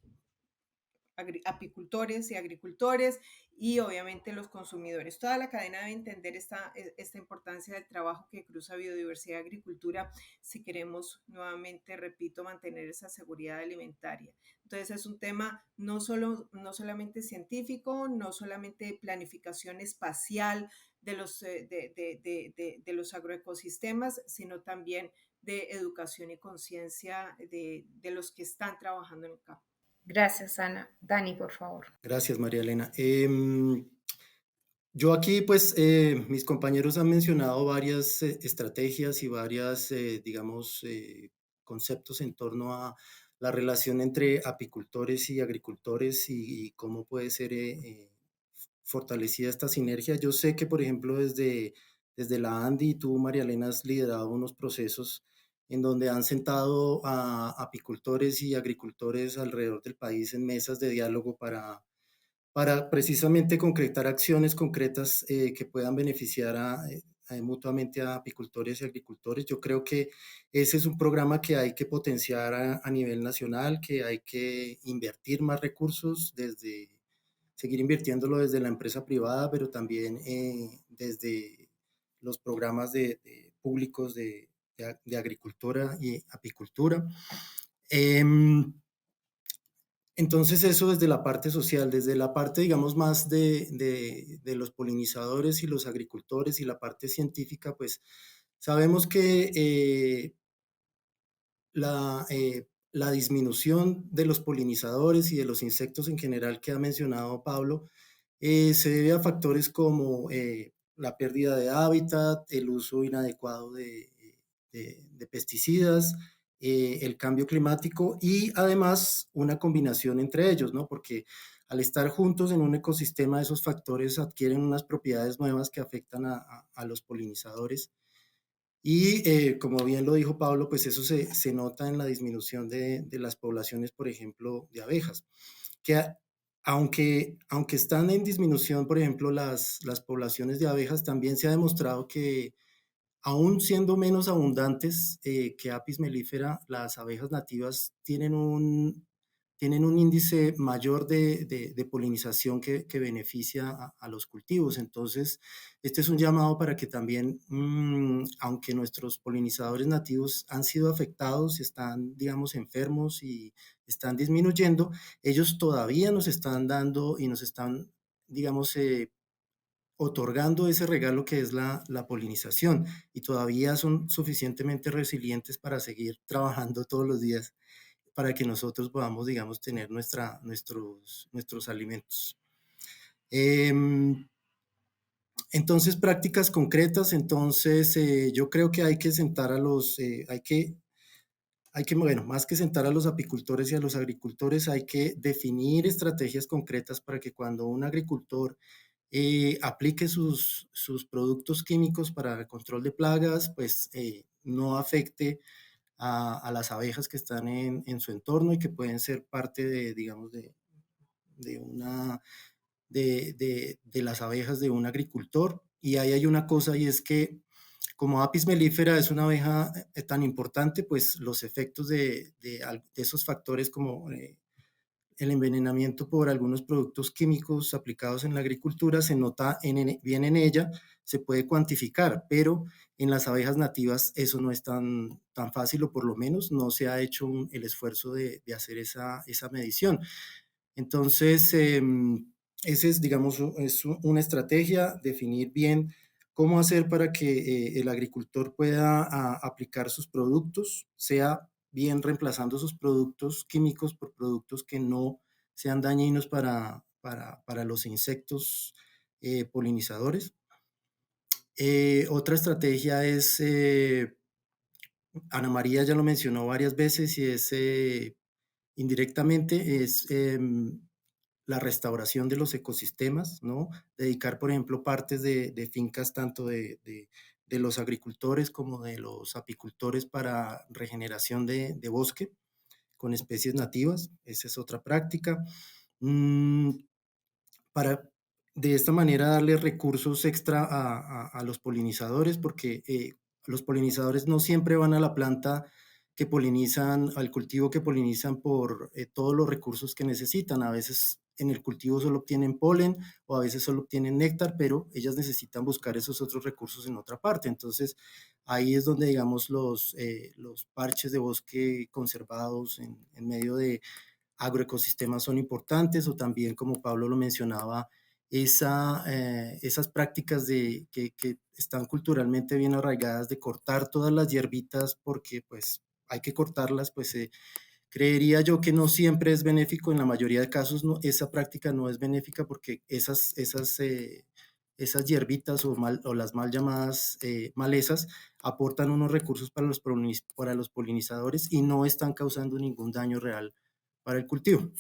C: apicultores y agricultores y obviamente los consumidores. Toda la cadena debe entender esta importancia del trabajo que cruza biodiversidad y agricultura si queremos nuevamente, repito, mantener esa seguridad alimentaria. Entonces es un tema no solamente científico, no solamente de planificación espacial de los agroecosistemas, sino también de educación y conciencia de los que están trabajando en el campo.
B: Gracias, Ana. Dani, por favor.
E: Gracias, María Elena. Yo aquí, pues, mis compañeros han mencionado varias estrategias y varias, digamos, conceptos en torno a la relación entre apicultores y agricultores y cómo puede ser fortalecida esta sinergia. Yo sé que, por ejemplo, desde la ANDI, tú, María Elena, has liderado unos procesos en donde han sentado a apicultores y agricultores alrededor del país en mesas de diálogo para precisamente concretar acciones concretas que puedan beneficiar mutuamente a apicultores y agricultores. Yo creo que ese es un programa que hay que potenciar a nivel nacional, que hay que invertir más recursos, seguir invirtiéndolo desde la empresa privada, pero también desde los programas públicos de agricultura y apicultura. Entonces eso desde la parte social, desde la parte, digamos, más de los polinizadores y los agricultores y la parte científica, pues sabemos que la disminución de los polinizadores y de los insectos en general que ha mencionado Pablo se debe a factores como la pérdida de hábitat, el uso inadecuado de pesticidas, el cambio climático y además una combinación entre ellos, ¿no? Porque al estar juntos en un ecosistema, esos factores adquieren unas propiedades nuevas que afectan a los polinizadores. Y como bien lo dijo Pablo, pues eso se nota en la disminución de las poblaciones, por ejemplo, de abejas, que aunque están en disminución, por ejemplo, las poblaciones de abejas, también se ha demostrado que aún siendo menos abundantes que Apis mellifera, las abejas nativas tienen un índice mayor de polinización que beneficia a los cultivos. Entonces, este es un llamado para que también, aunque nuestros polinizadores nativos han sido afectados, están, digamos, enfermos y están disminuyendo, ellos todavía nos están dando y nos están, digamos, otorgando ese regalo que es la polinización y todavía son suficientemente resilientes para seguir trabajando todos los días para que nosotros podamos, digamos, tener nuestros alimentos. Entonces, prácticas concretas, entonces yo creo que hay que sentar a los, bueno, más que sentar a los apicultores y a los agricultores, hay que definir estrategias concretas para que cuando un agricultor aplique sus productos químicos para el control de plagas, pues no afecte a las abejas que están en su entorno y que pueden ser parte de, digamos, de una, de las abejas de un agricultor. Y ahí hay una cosa y es que como Apis mellifera es una abeja tan importante, pues los efectos de esos factores como el envenenamiento por algunos productos químicos aplicados en la agricultura se nota bien en ella, se puede cuantificar, pero en las abejas nativas eso no es tan fácil o por lo menos no se ha hecho el esfuerzo de hacer esa medición. Entonces, esa es, digamos, es una estrategia, definir bien cómo hacer para que el agricultor pueda aplicar sus productos, sea bien reemplazando sus productos químicos por productos que no sean dañinos para los insectos polinizadores. Otra estrategia es, Ana María ya lo mencionó varias veces y es indirectamente, es la restauración de los ecosistemas, ¿no? Dedicar, por ejemplo, partes de fincas tanto de los agricultores como de los apicultores para regeneración de bosque con especies nativas. Esa es otra práctica. Mm, para de esta manera darle recursos extra a los polinizadores, porque los polinizadores no siempre van a la planta que polinizan, al cultivo que polinizan por todos los recursos que necesitan. A veces en el cultivo solo obtienen polen o a veces solo obtienen néctar, pero ellas necesitan buscar esos otros recursos en otra parte. Entonces, ahí es donde, digamos, los parches de bosque conservados en medio de agroecosistemas son importantes, o también, como Pablo lo mencionaba, esas prácticas que están culturalmente bien arraigadas de cortar todas las hierbitas porque pues hay que cortarlas, pues creería yo que no siempre es benéfico, en la mayoría de casos esa práctica no es benéfica porque esas hierbitas o las mal llamadas malezas aportan unos recursos para los polinizadores y no están causando ningún daño real para el cultivo.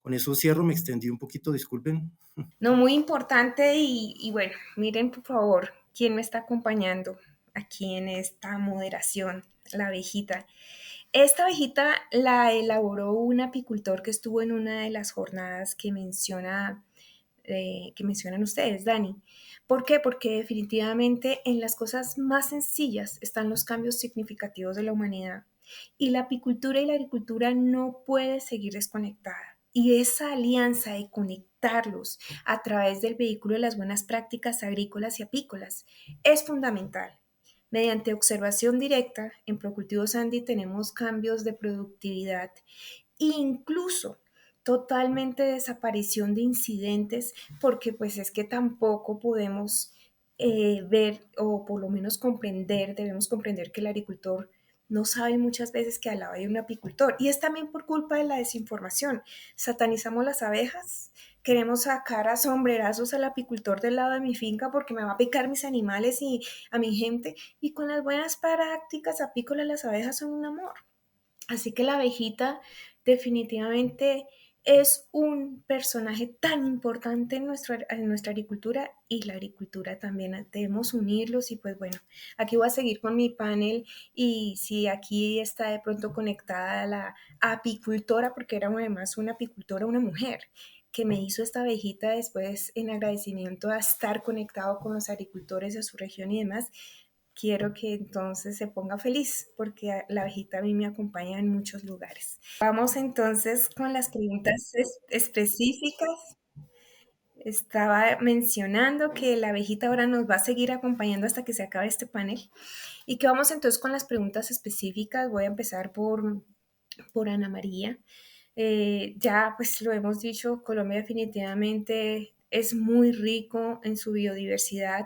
E: Con eso cierro, me extendí un poquito, disculpen.
B: No, muy importante y bueno, miren por favor quién me está acompañando aquí en esta moderación, la abejita. Esta abejita la elaboró un apicultor que estuvo en una de las jornadas que mencionan ustedes, Dani. ¿Por qué? Porque definitivamente en las cosas más sencillas están los cambios significativos de la humanidad. Y la apicultura y la agricultura no puede seguir desconectada. Y esa alianza de conectarlos a través del vehículo de las buenas prácticas agrícolas y apícolas es fundamental. Mediante observación directa, en Procultivo Sandy tenemos cambios de productividad e incluso totalmente desaparición de incidentes, porque pues es que tampoco podemos ver o por lo menos comprender, debemos comprender que el agricultor no sabe muchas veces que al lado hay un apicultor y es también por culpa de la desinformación. Satanizamos las abejas, queremos sacar a sombrerazos al apicultor del lado de mi finca porque me va a picar mis animales y a mi gente. Y con las buenas prácticas apícolas las abejas son un amor. Así que la abejita definitivamente es un personaje tan importante en nuestra agricultura y la agricultura también. Debemos unirlos y pues bueno, aquí voy a seguir con mi panel y si aquí está de pronto conectada la apicultora, porque era además una apicultora, una mujer que me hizo esta abejita después en agradecimiento a estar conectado con los agricultores de su región y demás, quiero que entonces se ponga feliz porque la abejita a mí me acompaña en muchos lugares. Vamos entonces con las preguntas específicas. Estaba mencionando que la abejita ahora nos va a seguir acompañando hasta que se acabe este panel y que vamos entonces con las preguntas específicas. Voy a empezar por Ana María. Ya pues lo hemos dicho, Colombia definitivamente es muy rico en su biodiversidad.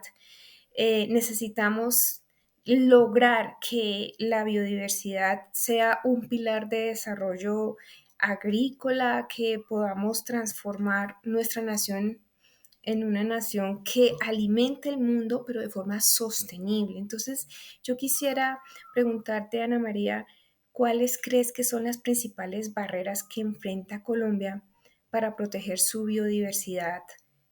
B: Necesitamos lograr que la biodiversidad sea un pilar de desarrollo agrícola, que podamos transformar nuestra nación en una nación que alimente el mundo, pero de forma sostenible. Entonces, yo quisiera preguntarte, Ana María, ¿cuáles crees que son las principales barreras que enfrenta Colombia para proteger su biodiversidad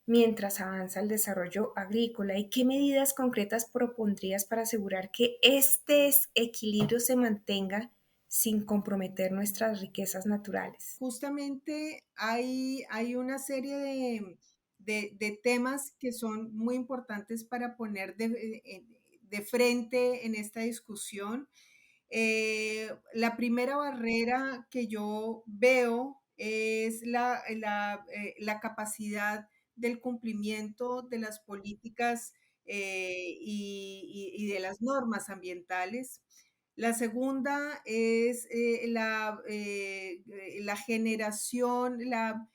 B: mientras avanza el desarrollo agrícola? ¿Y qué medidas concretas propondrías para asegurar que este equilibrio se mantenga sin comprometer nuestras riquezas naturales?
C: Justamente hay una serie de temas que son muy importantes para poner de frente en esta discusión. La primera barrera que yo veo es la capacidad del cumplimiento de las políticas y de las normas ambientales. La segunda es la generación, la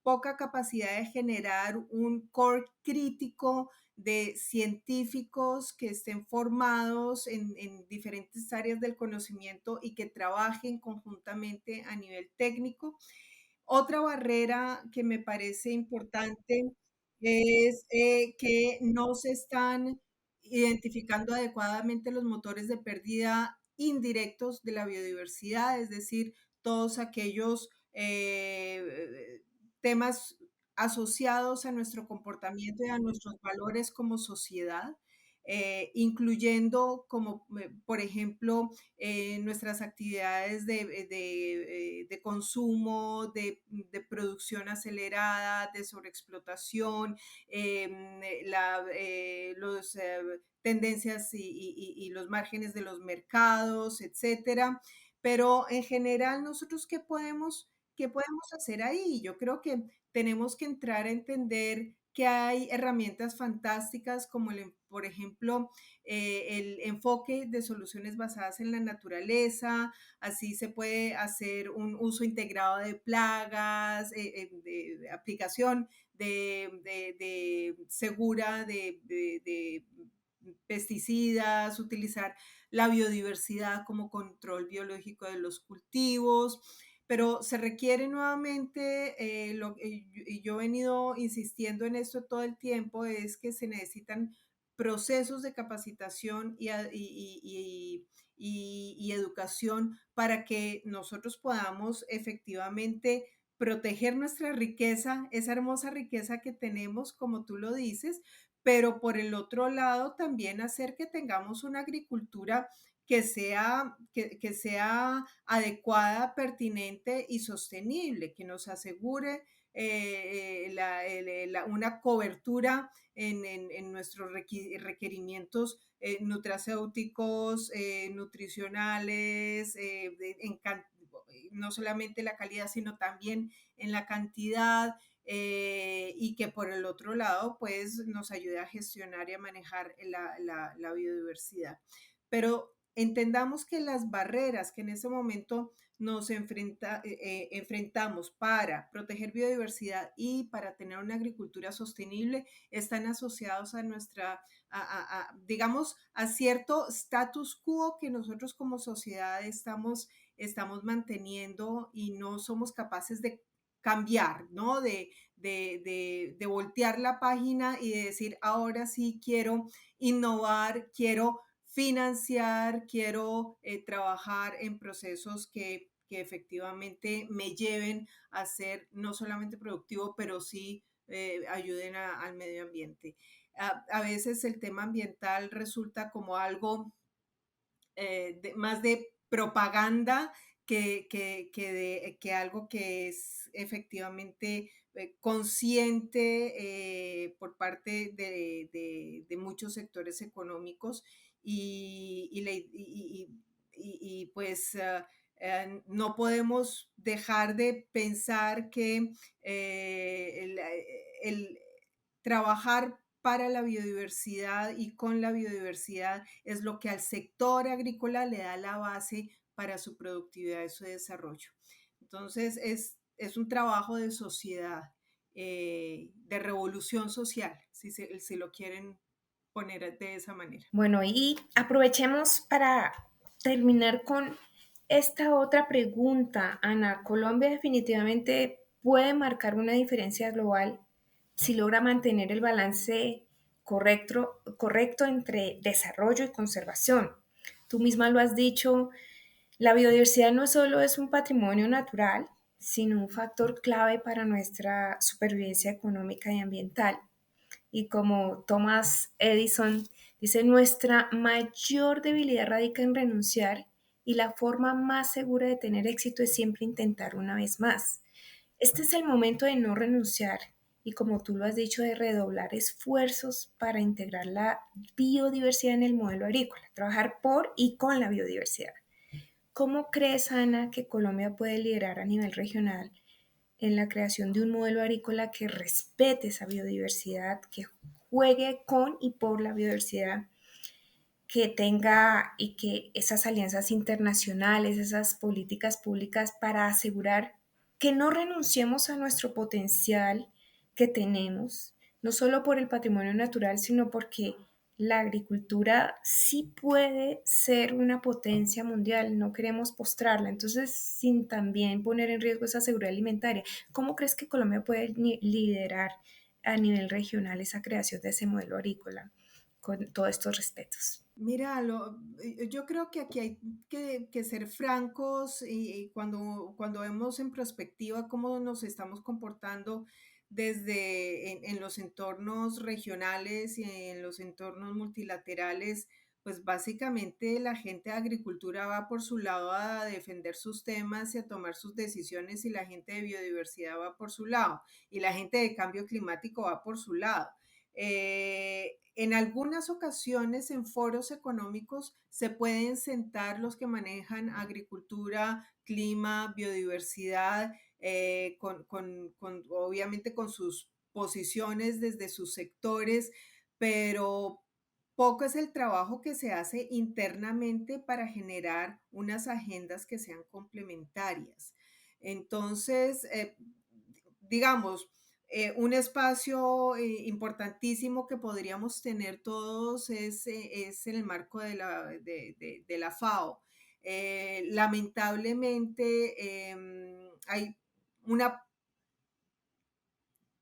C: poca capacidad de generar un core crítico de científicos que estén formados en diferentes áreas del conocimiento y que trabajen conjuntamente a nivel técnico. Otra barrera que me parece importante es que no se están identificando adecuadamente los motores de pérdida indirectos de la biodiversidad, es decir, todos aquellos temas asociados a nuestro comportamiento y a nuestros valores como sociedad, incluyendo como, por ejemplo, nuestras actividades de consumo, de producción acelerada, de sobreexplotación, los tendencias y los márgenes de los mercados, etcétera. Pero en general, nosotros, qué podemos hacer ahí? Yo creo que tenemos que entrar a entender que hay herramientas fantásticas como por ejemplo, el enfoque de soluciones basadas en la naturaleza. Así se puede hacer un uso integrado de plagas, de aplicación de segura de pesticidas, utilizar la biodiversidad como control biológico de los cultivos, pero se requiere nuevamente, y yo he venido insistiendo en esto todo el tiempo, es que se necesitan procesos de capacitación y educación para que nosotros podamos efectivamente proteger nuestra riqueza, esa hermosa riqueza que tenemos, como tú lo dices, pero por el otro lado también hacer que tengamos una agricultura que sea adecuada, pertinente y sostenible, que nos asegure una cobertura en nuestros requerimientos nutracéuticos, nutricionales, no solamente la calidad, sino también en la cantidad, y que por el otro lado, pues nos ayude a gestionar y a manejar la biodiversidad. Pero entendamos que las barreras que en ese momento nos enfrentamos para proteger biodiversidad y para tener una agricultura sostenible están asociados a digamos, a cierto status quo que nosotros como sociedad estamos manteniendo y no somos capaces cambiar, ¿no? De voltear la página y de decir, ahora sí quiero innovar, quiero financiar, quiero trabajar en procesos que efectivamente me lleven a ser no solamente productivo, pero sí ayuden al medio ambiente. A veces el tema ambiental resulta como algo más de propaganda que algo que es efectivamente consciente por parte de muchos sectores económicos y pues no podemos dejar de pensar que el trabajar para la biodiversidad y con la biodiversidad es lo que al sector agrícola le da la base para su productividad y su desarrollo. Entonces, es un trabajo de sociedad, de revolución social, si lo quieren poner de esa manera.
B: Bueno, y aprovechemos para terminar con esta otra pregunta, Ana. Colombia definitivamente puede marcar una diferencia global si logra mantener el balance correcto entre desarrollo y conservación. Tú misma lo has dicho, la biodiversidad no solo es un patrimonio natural, sino un factor clave para nuestra supervivencia económica y ambiental. Y como Thomas Edison dice, nuestra mayor debilidad radica en renunciar y la forma más segura de tener éxito es siempre intentar una vez más. Este es el momento de no renunciar y, como tú lo has dicho, de redoblar esfuerzos para integrar la biodiversidad en el modelo agrícola, trabajar por y con la biodiversidad. ¿Cómo crees, Ana, que Colombia puede liderar a nivel regional en la creación de un modelo agrícola que respete esa biodiversidad, que juegue con y por la biodiversidad, que tenga y que esas alianzas internacionales, esas políticas públicas para asegurar que no renunciemos a nuestro potencial que tenemos, no solo por el patrimonio natural, sino porque la agricultura sí puede ser una potencia mundial, no queremos postrarla, entonces sin también poner en riesgo esa seguridad alimentaria. ¿Cómo crees que Colombia puede liderar a nivel regional esa creación de ese modelo agrícola con todos estos respetos?
C: Mira, yo creo que aquí hay que ser francos y cuando vemos en perspectiva cómo nos estamos comportando en los entornos regionales y en los entornos multilaterales, pues básicamente la gente de agricultura va por su lado a defender sus temas y a tomar sus decisiones y la gente de biodiversidad va por su lado y la gente de cambio climático va por su lado. En algunas ocasiones en foros económicos se pueden sentar los que manejan agricultura, clima, biodiversidad, obviamente con sus posiciones desde sus sectores, pero poco es el trabajo que se hace internamente para generar unas agendas que sean complementarias. Entonces, digamos, un espacio importantísimo que podríamos tener todos es en el marco de la FAO. Lamentablemente hay una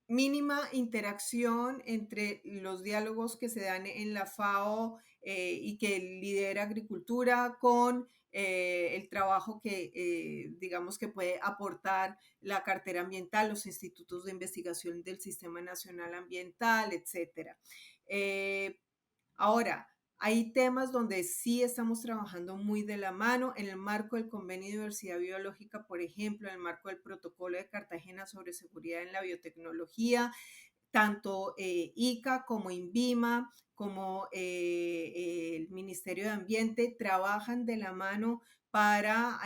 C: mínima interacción entre los diálogos que se dan en la FAO y que lidera agricultura con el trabajo que digamos que puede aportar la cartera ambiental, los institutos de investigación del Sistema Nacional Ambiental, etcétera. Ahora, hay temas donde sí estamos trabajando muy de la mano en el marco del Convenio de Diversidad Biológica, por ejemplo, en el marco del Protocolo de Cartagena sobre seguridad en la biotecnología, tanto ICA como INVIMA, como el Ministerio de Ambiente trabajan de la mano para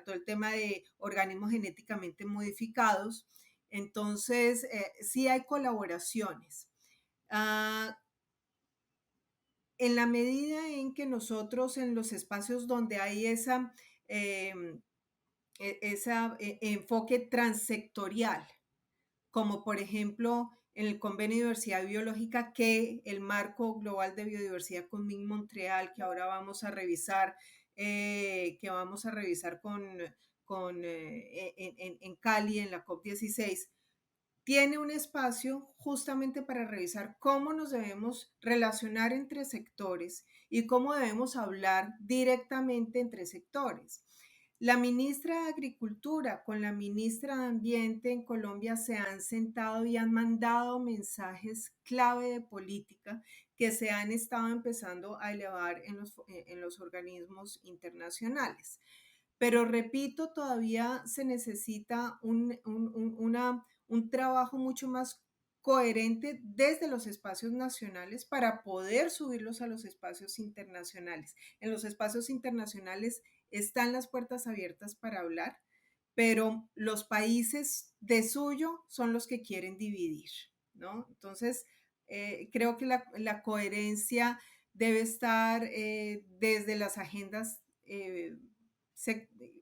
C: todo el tema de organismos genéticamente modificados. Entonces, sí hay colaboraciones. Ah, en la medida en que nosotros en los espacios donde hay ese enfoque transsectorial, como por ejemplo en el Convenio de Diversidad Biológica, que el Marco Global de Biodiversidad con Montreal, que ahora vamos a revisar, que vamos a revisar en Cali, en la COP16, tiene un espacio justamente para revisar cómo nos debemos relacionar entre sectores y cómo debemos hablar directamente entre sectores. La ministra de Agricultura con la ministra de Ambiente en Colombia se han sentado y han mandado mensajes clave de política que se han estado empezando a elevar en los organismos internacionales. Pero repito, todavía se necesita un trabajo mucho más coherente desde los espacios nacionales para poder subirlos a los espacios internacionales. En los espacios internacionales están las puertas abiertas para hablar, pero los países de suyo son los que quieren dividir, ¿no? Entonces, creo que la coherencia debe estar desde las agendas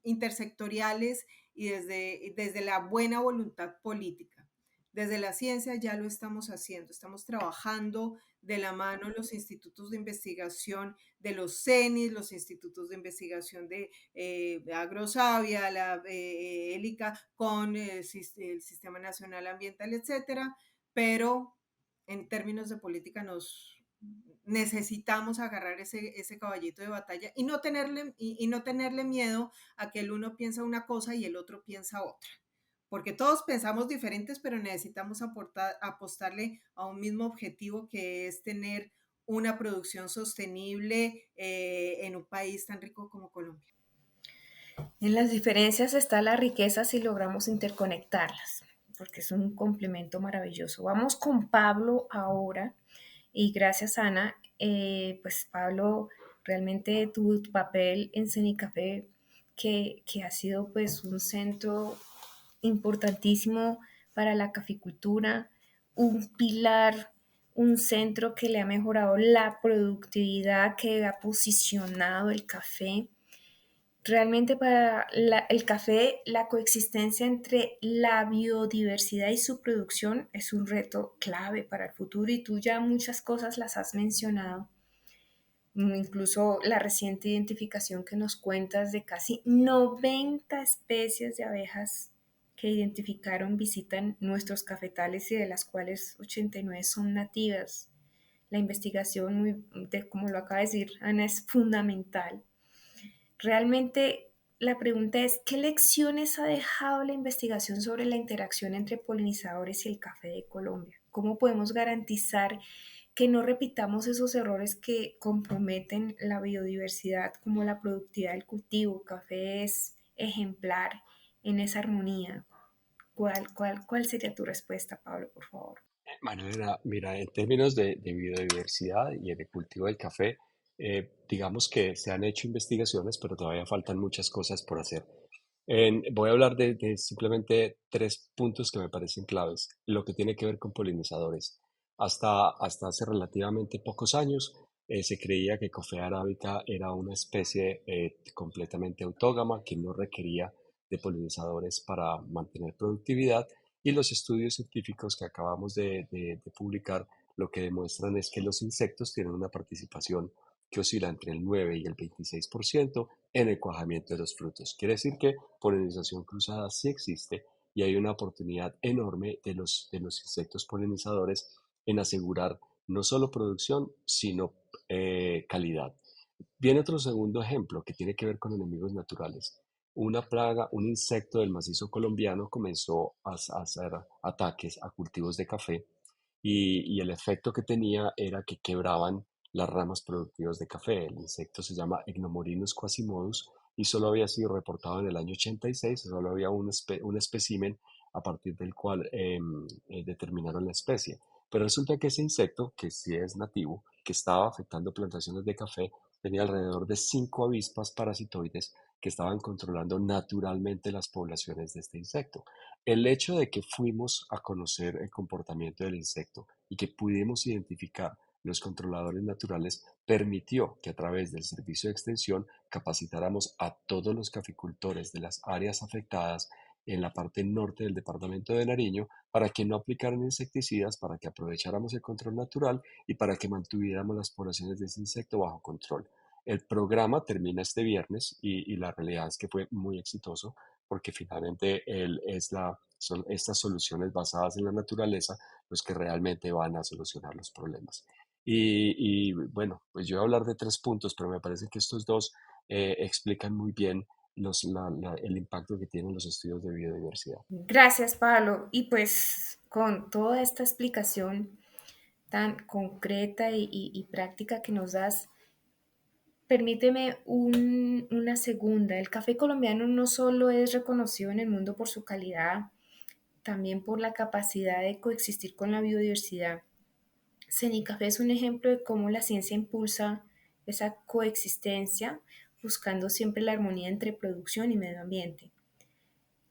C: intersectoriales y desde la buena voluntad política. Desde la ciencia ya lo estamos haciendo, estamos trabajando de la mano los institutos de investigación de los CENIS, los institutos de investigación de Agrosavia, la ELICA, con el Sistema Nacional Ambiental, etcétera, pero en términos de política necesitamos agarrar ese caballito de batalla y no tenerle miedo a que el uno piensa una cosa y el otro piensa otra. Porque todos pensamos diferentes, pero necesitamos apostarle a un mismo objetivo que es tener una producción sostenible en un país tan rico como Colombia.
B: En las diferencias está la riqueza si logramos interconectarlas, porque es un complemento maravilloso. Vamos con Pablo ahora. Y gracias, Ana. Pues Pablo, realmente tu papel en Cenicafé, que ha sido pues un centro importantísimo para la caficultura, un pilar, un centro que le ha mejorado la productividad, que ha posicionado el café. Realmente para el café, la coexistencia entre la biodiversidad y su producción es un reto clave para el futuro y tú ya muchas cosas las has mencionado, incluso la reciente identificación que nos cuentas de casi 90 especies de abejas que identificaron visitan nuestros cafetales y de las cuales 89 son nativas. La investigación, como lo acaba de decir Ana, es fundamental. Realmente la pregunta es, ¿qué lecciones ha dejado la investigación sobre la interacción entre polinizadores y el café de Colombia? ¿Cómo podemos garantizar que no repitamos esos errores que comprometen la biodiversidad como la productividad del cultivo? El café es ejemplar en esa armonía. ¿Cuál sería tu respuesta, Pablo, por favor?
D: Manuela, mira, en términos de biodiversidad y de cultivo del café, digamos que se han hecho investigaciones, pero todavía faltan muchas cosas por hacer. Voy a hablar de simplemente tres puntos que me parecen claves. Lo que tiene que ver con polinizadores. Hasta hace relativamente pocos años se creía que Coffea arábica era una especie completamente autógama que no requería de polinizadores para mantener productividad, y los estudios científicos que acabamos de publicar lo que demuestran es que los insectos tienen una participación que oscila entre el 9 y el 26% en el cuajamiento de los frutos. Quiere decir que polinización cruzada sí existe y hay una oportunidad enorme de los insectos polinizadores en asegurar no solo producción, sino calidad. Viene otro segundo ejemplo que tiene que ver con enemigos naturales. Una plaga, un insecto del macizo colombiano comenzó a hacer ataques a cultivos de café y el efecto que tenía era que quebraban las ramas productivas de café. El insecto se llama Ecnomorinus quasimodus y solo había sido reportado en el año 86, solo había un espécimen a partir del cual determinaron la especie. Pero resulta que ese insecto, que sí es nativo, que estaba afectando plantaciones de café, tenía alrededor de 5 avispas parasitoides que estaban controlando naturalmente las poblaciones de este insecto. El hecho de que fuimos a conocer el comportamiento del insecto y que pudimos identificar los controladores naturales permitió que a través del servicio de extensión capacitáramos a todos los caficultores de las áreas afectadas en la parte norte del departamento de Nariño para que no aplicaran insecticidas, para que aprovecháramos el control natural y para que mantuviéramos las poblaciones de ese insecto bajo control. El programa termina este viernes y la realidad es que fue muy exitoso. porque finalmente son estas soluciones basadas en la naturaleza los que realmente van a solucionar los problemas. Bueno, pues yo voy a hablar de 3 puntos, pero me parece que estos dos explican muy bien el impacto que tienen los estudios de biodiversidad.
B: Gracias, Pablo. Y pues con toda esta explicación tan concreta y práctica que nos das, permíteme una segunda. El café colombiano no solo es reconocido en el mundo por su calidad, también por la capacidad de coexistir con la biodiversidad. Cenicafé es un ejemplo de cómo la ciencia impulsa esa coexistencia, buscando siempre la armonía entre producción y medio ambiente.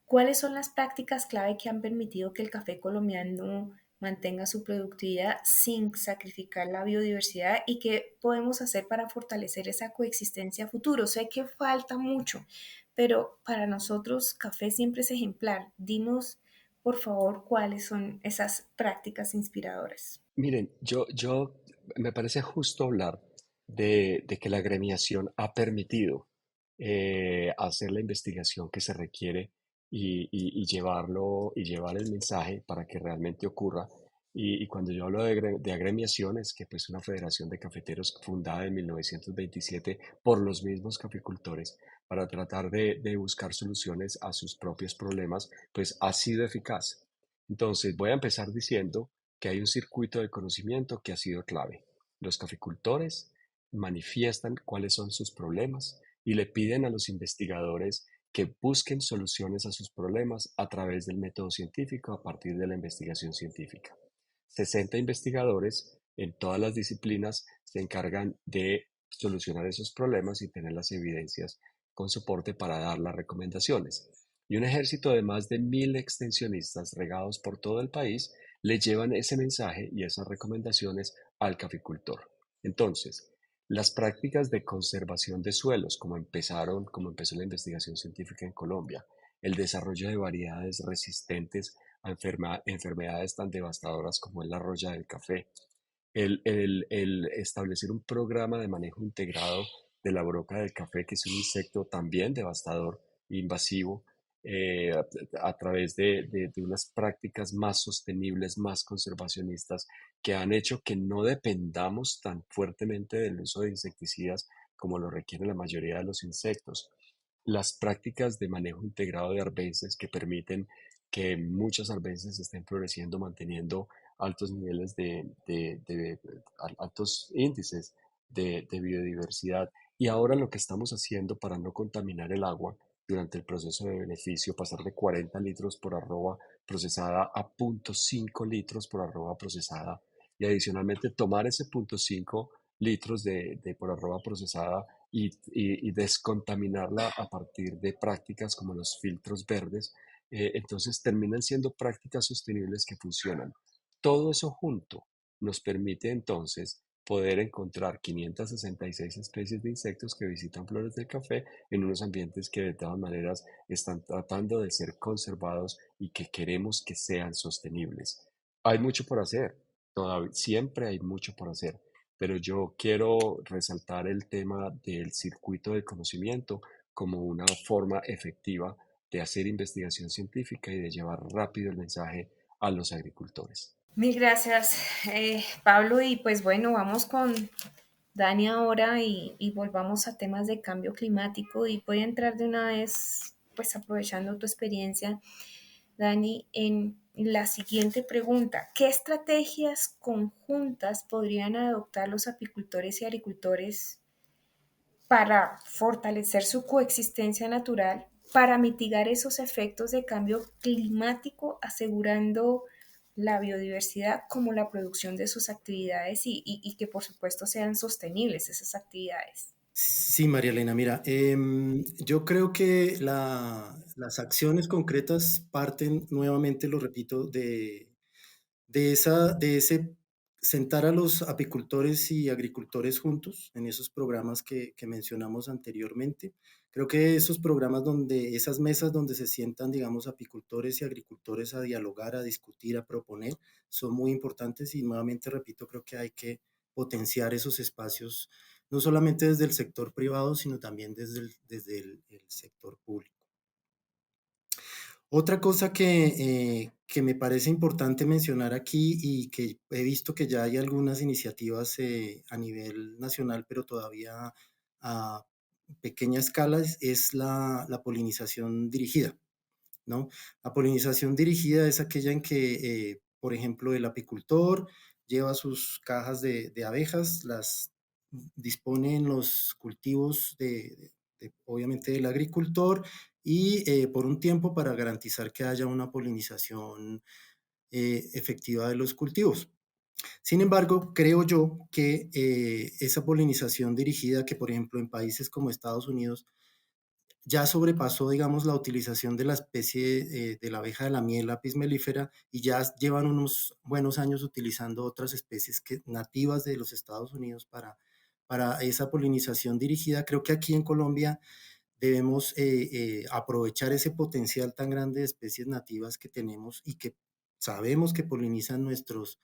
B: ¿Cuáles son las prácticas clave que han permitido que el café colombiano mantenga su productividad sin sacrificar la biodiversidad y qué podemos hacer para fortalecer esa coexistencia a futuro? Sé que falta mucho, pero para nosotros café siempre es ejemplar. Dinos, por favor, cuáles son esas prácticas inspiradoras.
D: Miren, me parece justo hablar de que la agremiación ha permitido hacer la investigación que se requiere y y llevar el mensaje para que realmente ocurra. Y cuando yo hablo de agremiación, es que pues una federación de cafeteros fundada en 1927 por los mismos caficultores para tratar de buscar soluciones a sus propios problemas, pues ha sido eficaz. Entonces, voy a empezar diciendo que hay un circuito de conocimiento que ha sido clave. Los caficultores manifiestan cuáles son sus problemas y le piden a los investigadores que busquen soluciones a sus problemas a través del método científico a partir de la investigación científica. 60 investigadores en todas las disciplinas se encargan de solucionar esos problemas y tener las evidencias con soporte para dar las recomendaciones. Y un ejército de más de 1.000 extensionistas regados por todo el país le llevan ese mensaje y esas recomendaciones al caficultor. Entonces, las prácticas de conservación de suelos, como empezó la investigación científica en Colombia, el desarrollo de variedades resistentes a enfermedades tan devastadoras como es la roya del café, el establecer un programa de manejo integrado de la broca del café, que es un insecto también devastador e invasivo, a través de unas prácticas más sostenibles, más conservacionistas, que han hecho que no dependamos tan fuertemente del uso de insecticidas como lo requiere la mayoría de los insectos. Las prácticas de manejo integrado de arbences que permiten que muchas arbences estén floreciendo, manteniendo altos niveles altos índices de biodiversidad. Y ahora lo que estamos haciendo para no contaminar el agua durante el proceso de beneficio, pasar de 40 litros por arroba procesada a 0,5 litros por arroba procesada y adicionalmente tomar ese 0,5 litros de por arroba procesada y descontaminarla a partir de prácticas como los filtros verdes, entonces terminan siendo prácticas sostenibles que funcionan. Todo eso junto nos permite entonces poder encontrar 566 especies de insectos que visitan flores del café en unos ambientes que de todas maneras están tratando de ser conservados y que queremos que sean sostenibles. Hay mucho por hacer, todavía, siempre hay mucho por hacer, pero yo quiero resaltar el tema del circuito de conocimiento como una forma efectiva de hacer investigación científica y de llevar rápido el mensaje a los agricultores.
B: Mil gracias, Pablo. Y pues bueno, vamos con Dani ahora y volvamos a temas de cambio climático. Y voy a entrar de una vez, pues aprovechando tu experiencia, Dani, en la siguiente pregunta. ¿Qué estrategias conjuntas podrían adoptar los apicultores y agricultores para fortalecer su coexistencia natural, para mitigar esos efectos de cambio climático, asegurando la biodiversidad como la producción de sus actividades y que por supuesto sean sostenibles esas actividades?
E: Sí, María Elena, mira, yo creo que las acciones concretas parten nuevamente, lo repito, de ese sentar a los apicultores y agricultores juntos en esos programas que mencionamos anteriormente. Creo que esos programas donde, esas mesas donde se sientan, digamos, apicultores y agricultores a dialogar, a discutir, a proponer, son muy importantes y nuevamente repito, creo que hay que potenciar esos espacios, no solamente desde el sector privado, sino también desde el sector público. Otra cosa que me parece importante mencionar aquí y que he visto que ya hay algunas iniciativas a nivel nacional, pero todavía a pequeña escala, es la polinización dirigida, ¿no? La polinización dirigida es aquella en que, por ejemplo, el apicultor lleva sus cajas de abejas, las dispone en los cultivos obviamente del agricultor y por un tiempo para garantizar que haya una polinización efectiva de los cultivos. Sin embargo, creo yo que esa polinización dirigida, que por ejemplo en países como Estados Unidos ya sobrepasó, digamos, la utilización de la especie de la abeja de la miel apis mellifera y ya llevan unos buenos años utilizando otras especies nativas de los Estados Unidos para esa polinización dirigida. Creo que aquí en Colombia debemos aprovechar ese potencial tan grande de especies nativas que tenemos y que sabemos que polinizan nuestros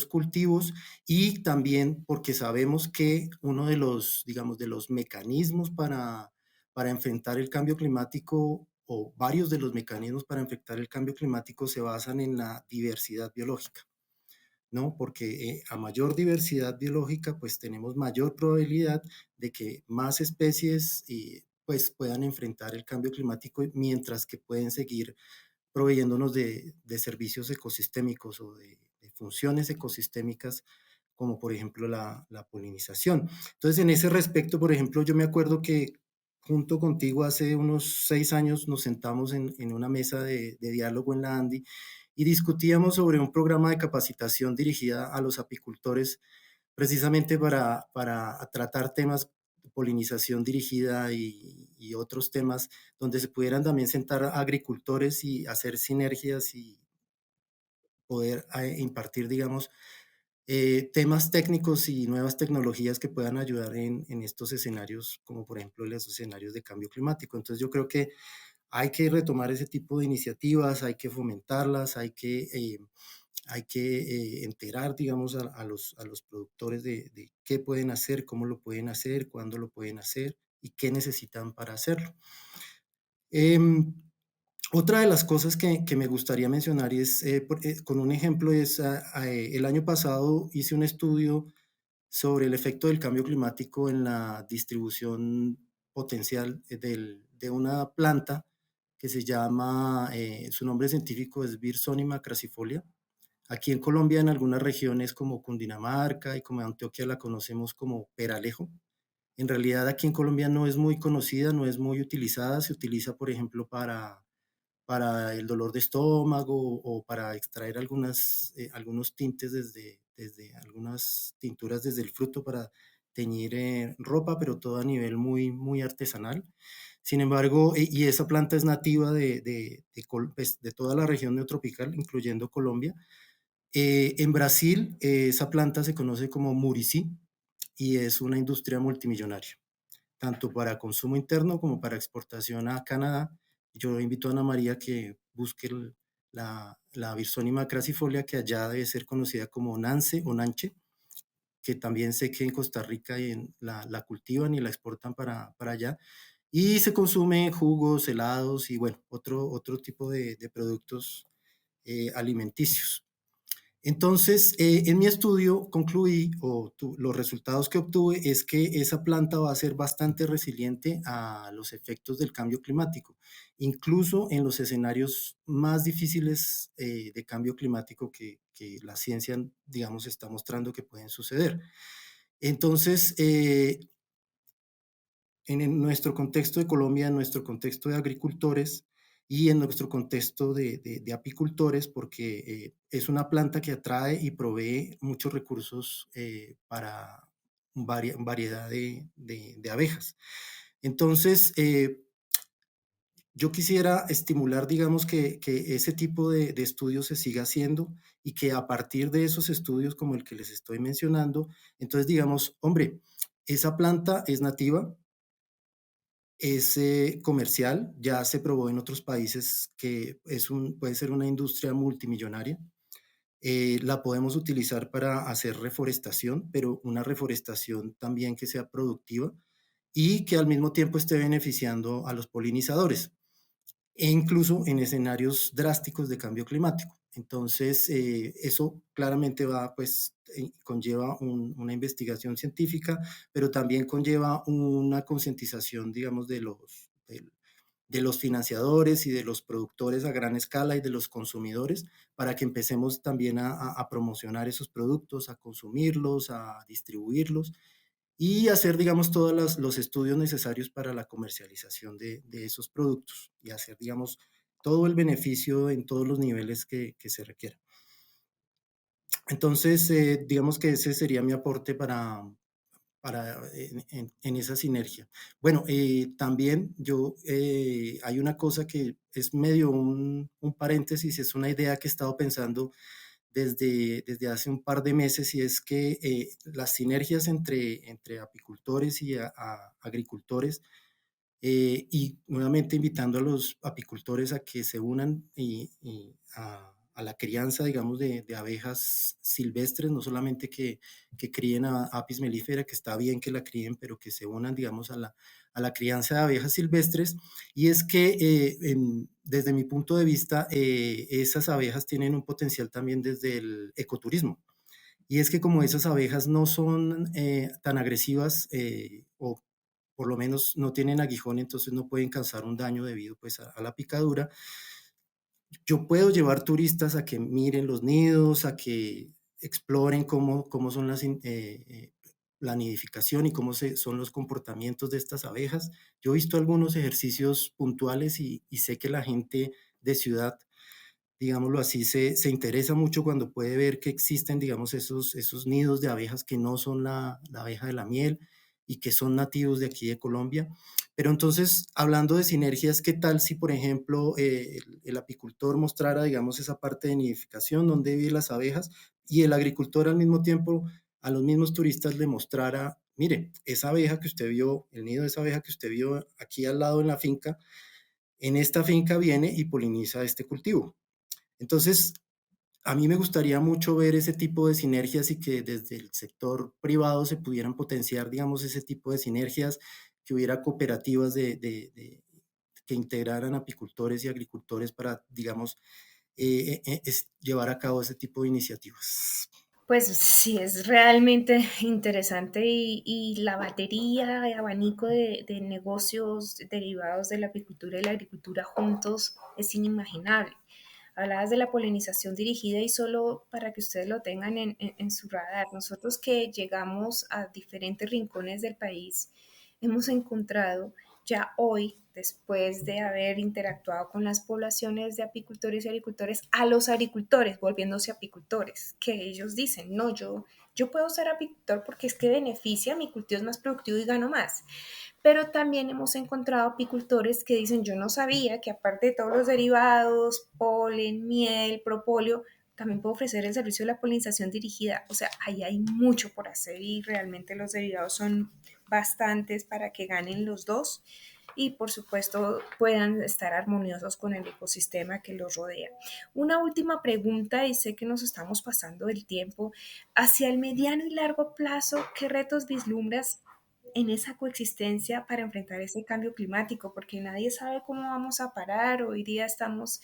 E: cultivos, y también porque sabemos que uno de los, digamos, de los mecanismos para enfrentar el cambio climático, o varios de los mecanismos para enfrentar el cambio climático, se basan en la diversidad biológica, ¿no? Porque a mayor diversidad biológica, pues tenemos mayor probabilidad de que más especies pues puedan enfrentar el cambio climático, mientras que pueden seguir proveyéndonos de servicios ecosistémicos o de funciones ecosistémicas, como por ejemplo la polinización. Entonces, en ese respecto, por ejemplo, yo me acuerdo que junto contigo hace unos 6 años nos sentamos en una mesa de diálogo en la ANDI y discutíamos sobre un programa de capacitación dirigida a los apicultores, precisamente para tratar temas de polinización dirigida y otros temas donde se pudieran también sentar agricultores y hacer sinergias y poder impartir, digamos, temas técnicos y nuevas tecnologías que puedan ayudar en estos escenarios, como por ejemplo los escenarios de cambio climático. Entonces yo creo que hay que retomar ese tipo de iniciativas, hay que fomentarlas, hay que enterar, digamos, a los productores de qué pueden hacer, cómo lo pueden hacer, cuándo lo pueden hacer y qué necesitan para hacerlo. Em, Otra de las cosas que me gustaría mencionar, y es, con un ejemplo, es el año pasado hice un estudio sobre el efecto del cambio climático en la distribución potencial de una planta que se llama, su nombre científico es Virsonima crassifolia. Aquí en Colombia, en algunas regiones como Cundinamarca y como Antioquia, la conocemos como peralejo. En realidad, aquí en Colombia no es muy conocida, no es muy utilizada. Se utiliza, por ejemplo, para el dolor de estómago o para extraer algunos tintes desde algunas tinturas desde el fruto para teñir ropa, pero todo a nivel muy, muy artesanal. Sin embargo, y esa planta es nativa pues, de toda la región neotropical, incluyendo Colombia. En Brasil, esa planta se conoce como murici y es una industria multimillonaria, tanto para consumo interno como para exportación a Canadá. Yo invito a Ana María que busque la Virsonima crassifolia, que allá debe ser conocida como Nance o Nanche, que también sé que en Costa Rica la cultivan y la exportan para allá. Y se consume en jugos, helados y bueno, otro tipo de productos alimenticios. Entonces, en mi estudio concluí, los resultados que obtuve es que esa planta va a ser bastante resiliente a los efectos del cambio climático, incluso en los escenarios más difíciles de cambio climático que la ciencia, digamos, está mostrando que pueden suceder. Entonces, nuestro contexto de Colombia, en nuestro contexto de agricultores y en nuestro contexto de apicultores, porque es una planta que atrae y provee muchos recursos para variedad de abejas. Entonces, yo quisiera estimular, digamos, que ese tipo de estudios se siga haciendo y que a partir de esos estudios como el que les estoy mencionando, entonces digamos, hombre, esa planta es nativa, es comercial, ya se probó en otros países que puede ser una industria multimillonaria. La podemos utilizar para hacer reforestación, pero una reforestación también que sea productiva y que al mismo tiempo esté beneficiando a los polinizadores. e incluso en escenarios drásticos de cambio climático. Entonces, eso claramente va, pues, conlleva una investigación científica, pero también conlleva una concientización, digamos, de los financiadores y de los productores a gran escala y de los consumidores para que empecemos también a promocionar esos productos, a consumirlos, a distribuirlos y hacer, digamos, todos los estudios necesarios para la comercialización de esos productos y hacer, digamos, todo el beneficio en todos los niveles que se requieran. Entonces, digamos que ese sería mi aporte para en esa sinergia. Bueno, también yo, hay una cosa que es medio un paréntesis, es una idea que he estado pensando desde hace un par de meses y es que las sinergias entre apicultores y agricultores y nuevamente invitando a los apicultores a que se unan a la crianza, digamos, de abejas silvestres, no solamente que críen a Apis mellifera, que está bien que la críen, pero que se unan, digamos, a la crianza de abejas silvestres. Y es que desde mi punto de vista, esas abejas tienen un potencial también desde el ecoturismo. Y es que como esas abejas no son tan agresivas o por lo menos no tienen aguijón, entonces no pueden causar un daño debido pues a la picadura. Yo puedo llevar turistas a que miren los nidos, a que exploren cómo son la nidificación y son los comportamientos de estas abejas. Yo he visto algunos ejercicios puntuales y sé que la gente de ciudad, digámoslo así, se interesa mucho cuando puede ver que existen, digamos, esos nidos de abejas que no son la abeja de la miel y que son nativos de aquí de Colombia. Pero entonces, hablando de sinergias, ¿qué tal si, por ejemplo, el apicultor mostrara, digamos, esa parte de nidificación donde viven las abejas y el agricultor al mismo tiempo a los mismos turistas le mostrara, mire, esa abeja que usted vio, el nido de esa abeja que usted vio aquí al lado en la finca, en esta finca viene y poliniza este cultivo. Entonces, a mí me gustaría mucho ver ese tipo de sinergias y que desde el sector privado se pudieran potenciar, digamos, ese tipo de sinergias, que hubiera cooperativas que integraran apicultores y agricultores para, digamos, llevar a cabo ese tipo de iniciativas.
B: Pues sí, es realmente interesante y la batería de abanico de negocios derivados de la apicultura y la agricultura juntos es inimaginable. Hablabas de la polinización dirigida y solo para que ustedes lo tengan en su radar. Nosotros que llegamos a diferentes rincones del país, hemos encontrado ya hoy, después de haber interactuado con las poblaciones de apicultores y agricultores, a los agricultores volviéndose apicultores, que ellos dicen, no, yo puedo ser apicultor porque es que beneficia, mi cultivo es más productivo y gano más. Pero también hemos encontrado apicultores que dicen, yo no sabía que aparte de todos los derivados, polen, miel, propóleo, también puedo ofrecer el servicio de la polinización dirigida. O sea, ahí hay mucho por hacer y realmente los derivados son bastantes para que ganen los dos y por supuesto puedan estar armoniosos con el ecosistema que los rodea. Una última pregunta y sé que nos estamos pasando del tiempo. Hacia el mediano y largo plazo, ¿qué retos vislumbras en esa coexistencia para enfrentar ese cambio climático? Porque nadie sabe cómo vamos a parar. Hoy día estamos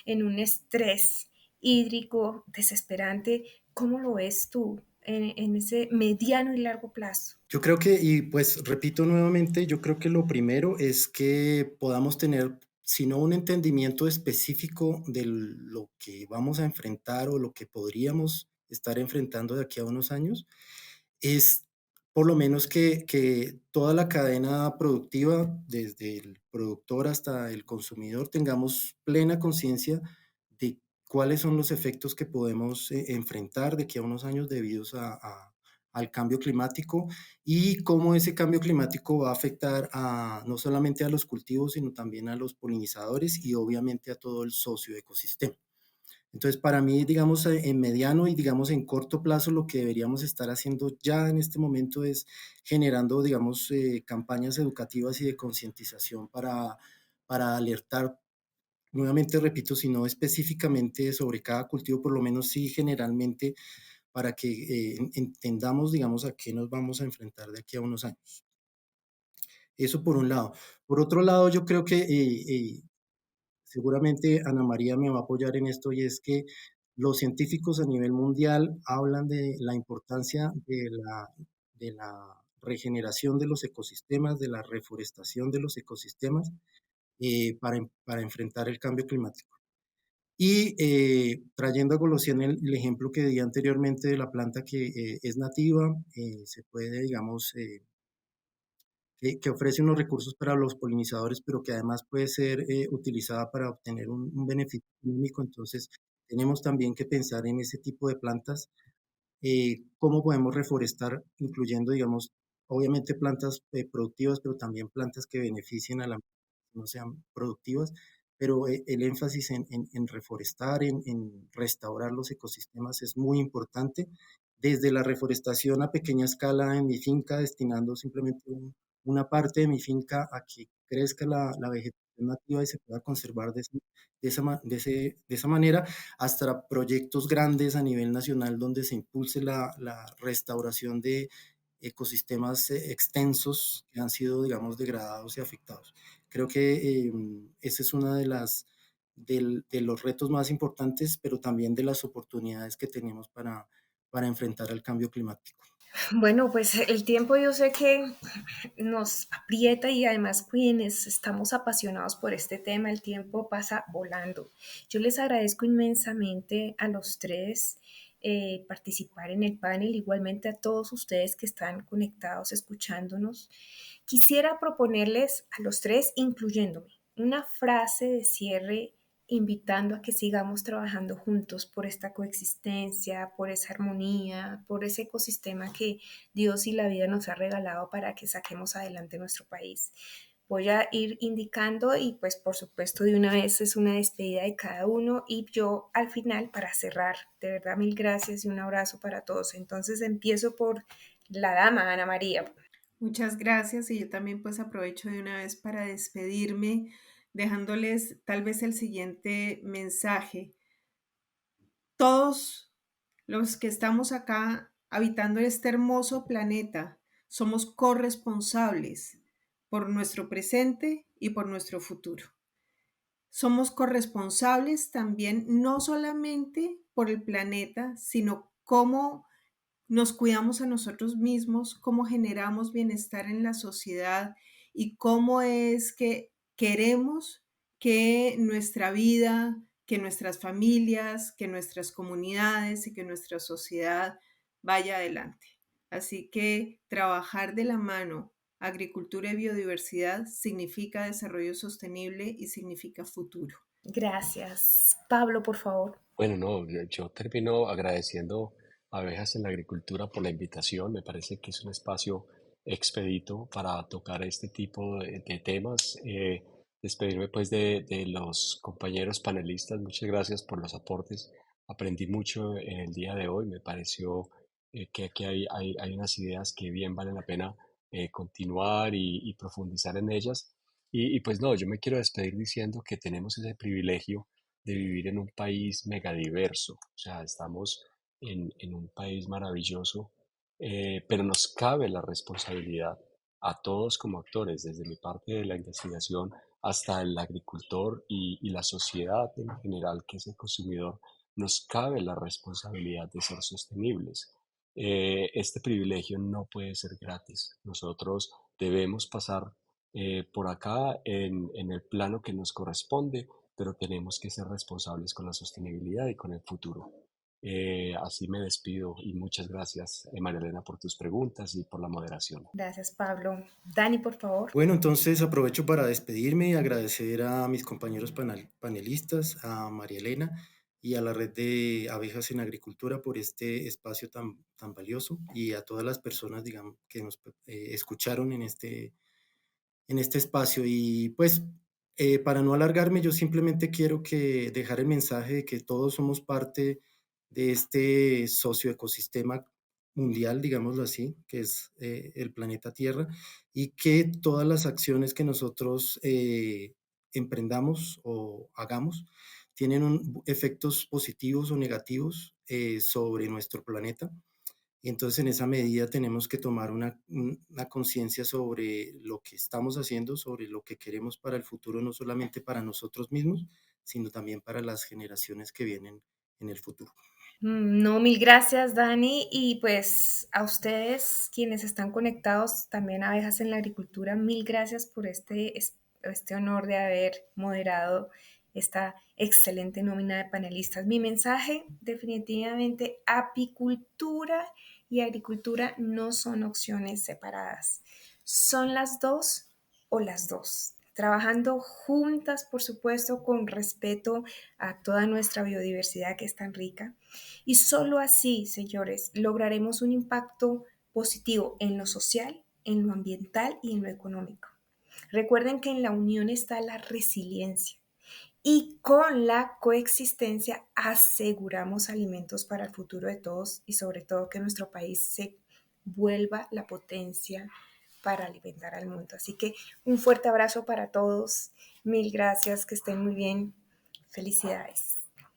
B: en un estrés hídrico desesperante. ¿Cómo lo ves tú en ese mediano y largo plazo?
E: Yo creo que, y pues repito nuevamente, yo creo que lo primero es que podamos tener, si no un entendimiento específico de lo que vamos a enfrentar o lo que podríamos estar enfrentando de aquí a unos años, es por lo menos que toda la cadena productiva, desde el productor hasta el consumidor, tengamos plena conciencia de cuáles son los efectos que podemos enfrentar de aquí a unos años debidos al cambio climático y cómo ese cambio climático va a afectar no solamente a los cultivos, sino también a los polinizadores y obviamente a todo el socioecosistema. Entonces, para mí, digamos, en mediano y digamos en corto plazo, lo que deberíamos estar haciendo ya en este momento es generando, digamos, campañas educativas y de concientización para alertar, nuevamente repito, si no específicamente sobre cada cultivo, por lo menos sí generalmente, para que entendamos, digamos, a qué nos vamos a enfrentar de aquí a unos años. Eso por un lado. Por otro lado, yo creo que seguramente Ana María me va a apoyar en esto, y es que los científicos a nivel mundial hablan de la importancia de la regeneración de los ecosistemas, de la reforestación de los ecosistemas para enfrentar el cambio climático. Y trayendo a colación el ejemplo que di anteriormente de la planta que es nativa, se puede, digamos, que ofrece unos recursos para los polinizadores, pero que además puede ser utilizada para obtener un beneficio económico. Entonces, tenemos también que pensar en ese tipo de plantas, cómo podemos reforestar, incluyendo, digamos, obviamente plantas productivas, pero también plantas que beneficien a la no sean productivas, pero el énfasis en reforestar, en restaurar los ecosistemas es muy importante. Desde la reforestación a pequeña escala en mi finca, destinando simplemente una parte de mi finca a que crezca la vegetación nativa y se pueda conservar de esa manera, hasta proyectos grandes a nivel nacional donde se impulse la restauración de ecosistemas extensos que han sido, digamos, degradados y afectados. Creo que ese es uno de los retos más importantes, pero también de las oportunidades que tenemos para enfrentar el cambio climático.
B: Bueno, pues el tiempo yo sé que nos aprieta y además quienes estamos apasionados por este tema, el tiempo pasa volando. Yo les agradezco inmensamente a los tres participar en el panel, igualmente a todos ustedes que están conectados escuchándonos. Quisiera proponerles a los tres, incluyéndome, una frase de cierre invitando a que sigamos trabajando juntos por esta coexistencia, por esa armonía, por ese ecosistema que Dios y la vida nos ha regalado para que saquemos adelante nuestro país. Voy a ir indicando y pues por supuesto de una vez es una despedida de cada uno y yo al final para cerrar, de verdad mil gracias y un abrazo para todos. Entonces empiezo por la dama, Ana María.
C: Muchas gracias y yo también pues aprovecho de una vez para despedirme dejándoles tal vez el siguiente mensaje. Todos los que estamos acá habitando este hermoso planeta somos corresponsables por nuestro presente y por nuestro futuro. Somos corresponsables también no solamente por el planeta, sino cómo nos cuidamos a nosotros mismos, cómo generamos bienestar en la sociedad y cómo es que queremos que nuestra vida, que nuestras familias, que nuestras comunidades y que nuestra sociedad vaya adelante. Así que trabajar de la mano agricultura y biodiversidad significa desarrollo sostenible y significa futuro.
B: Gracias. Pablo, por favor.
D: Bueno, no, yo termino agradeciendo a Abejas en la Agricultura por la invitación. Me parece que es un espacio expedito para tocar este tipo de temas. Despedirme pues de los compañeros panelistas. Muchas gracias por los aportes. Aprendí mucho en el día de hoy. Me pareció que aquí hay unas ideas que bien valen la pena continuar y profundizar en ellas. Y pues no, yo me quiero despedir diciendo que tenemos ese privilegio de vivir en un país megadiverso. O sea, estamos en un país maravilloso, pero nos cabe la responsabilidad a todos como actores, desde mi parte de la investigación hasta el agricultor y la sociedad en general, que es el consumidor, nos cabe la responsabilidad de ser sostenibles. Este privilegio no puede ser gratis. Nosotros debemos pasar por acá en el plano que nos corresponde, pero tenemos que ser responsables con la sostenibilidad y con el futuro. Así me despido y muchas gracias, María Elena, por tus preguntas y por la moderación.
B: Gracias, Pablo. Dani, por favor.
E: Bueno, entonces aprovecho para despedirme y agradecer a mis compañeros panelistas, a María Elena y a la red de Abejas en Agricultura por este espacio tan valioso, y a todas las personas, digamos, que nos escucharon en este espacio. Y pues, para no alargarme, yo simplemente quiero dejar el mensaje de que todos somos parte de este socioecosistema mundial, digámoslo así, que es el planeta Tierra, y que todas las acciones que nosotros emprendamos o hagamos tienen efectos positivos o negativos sobre nuestro planeta. Y entonces en esa medida tenemos que tomar una conciencia sobre lo que estamos haciendo, sobre lo que queremos para el futuro, no solamente para nosotros mismos, sino también para las generaciones que vienen en el futuro.
B: No, mil gracias, Dani. Y pues a ustedes, quienes están conectados también a Abejas en la Agricultura, mil gracias por este honor de haber moderado esta excelente nómina de panelistas. Mi mensaje, definitivamente, apicultura y agricultura no son opciones separadas. Son las dos o las dos. Trabajando juntas, por supuesto, con respeto a toda nuestra biodiversidad que es tan rica. Y solo así, señores, lograremos un impacto positivo en lo social, en lo ambiental y en lo económico. Recuerden que en la unión está la resiliencia y con la coexistencia aseguramos alimentos para el futuro de todos y sobre todo que nuestro país se vuelva la potencia para alimentar al mundo. Así que un fuerte abrazo para todos. Mil gracias, que estén muy bien. Felicidades.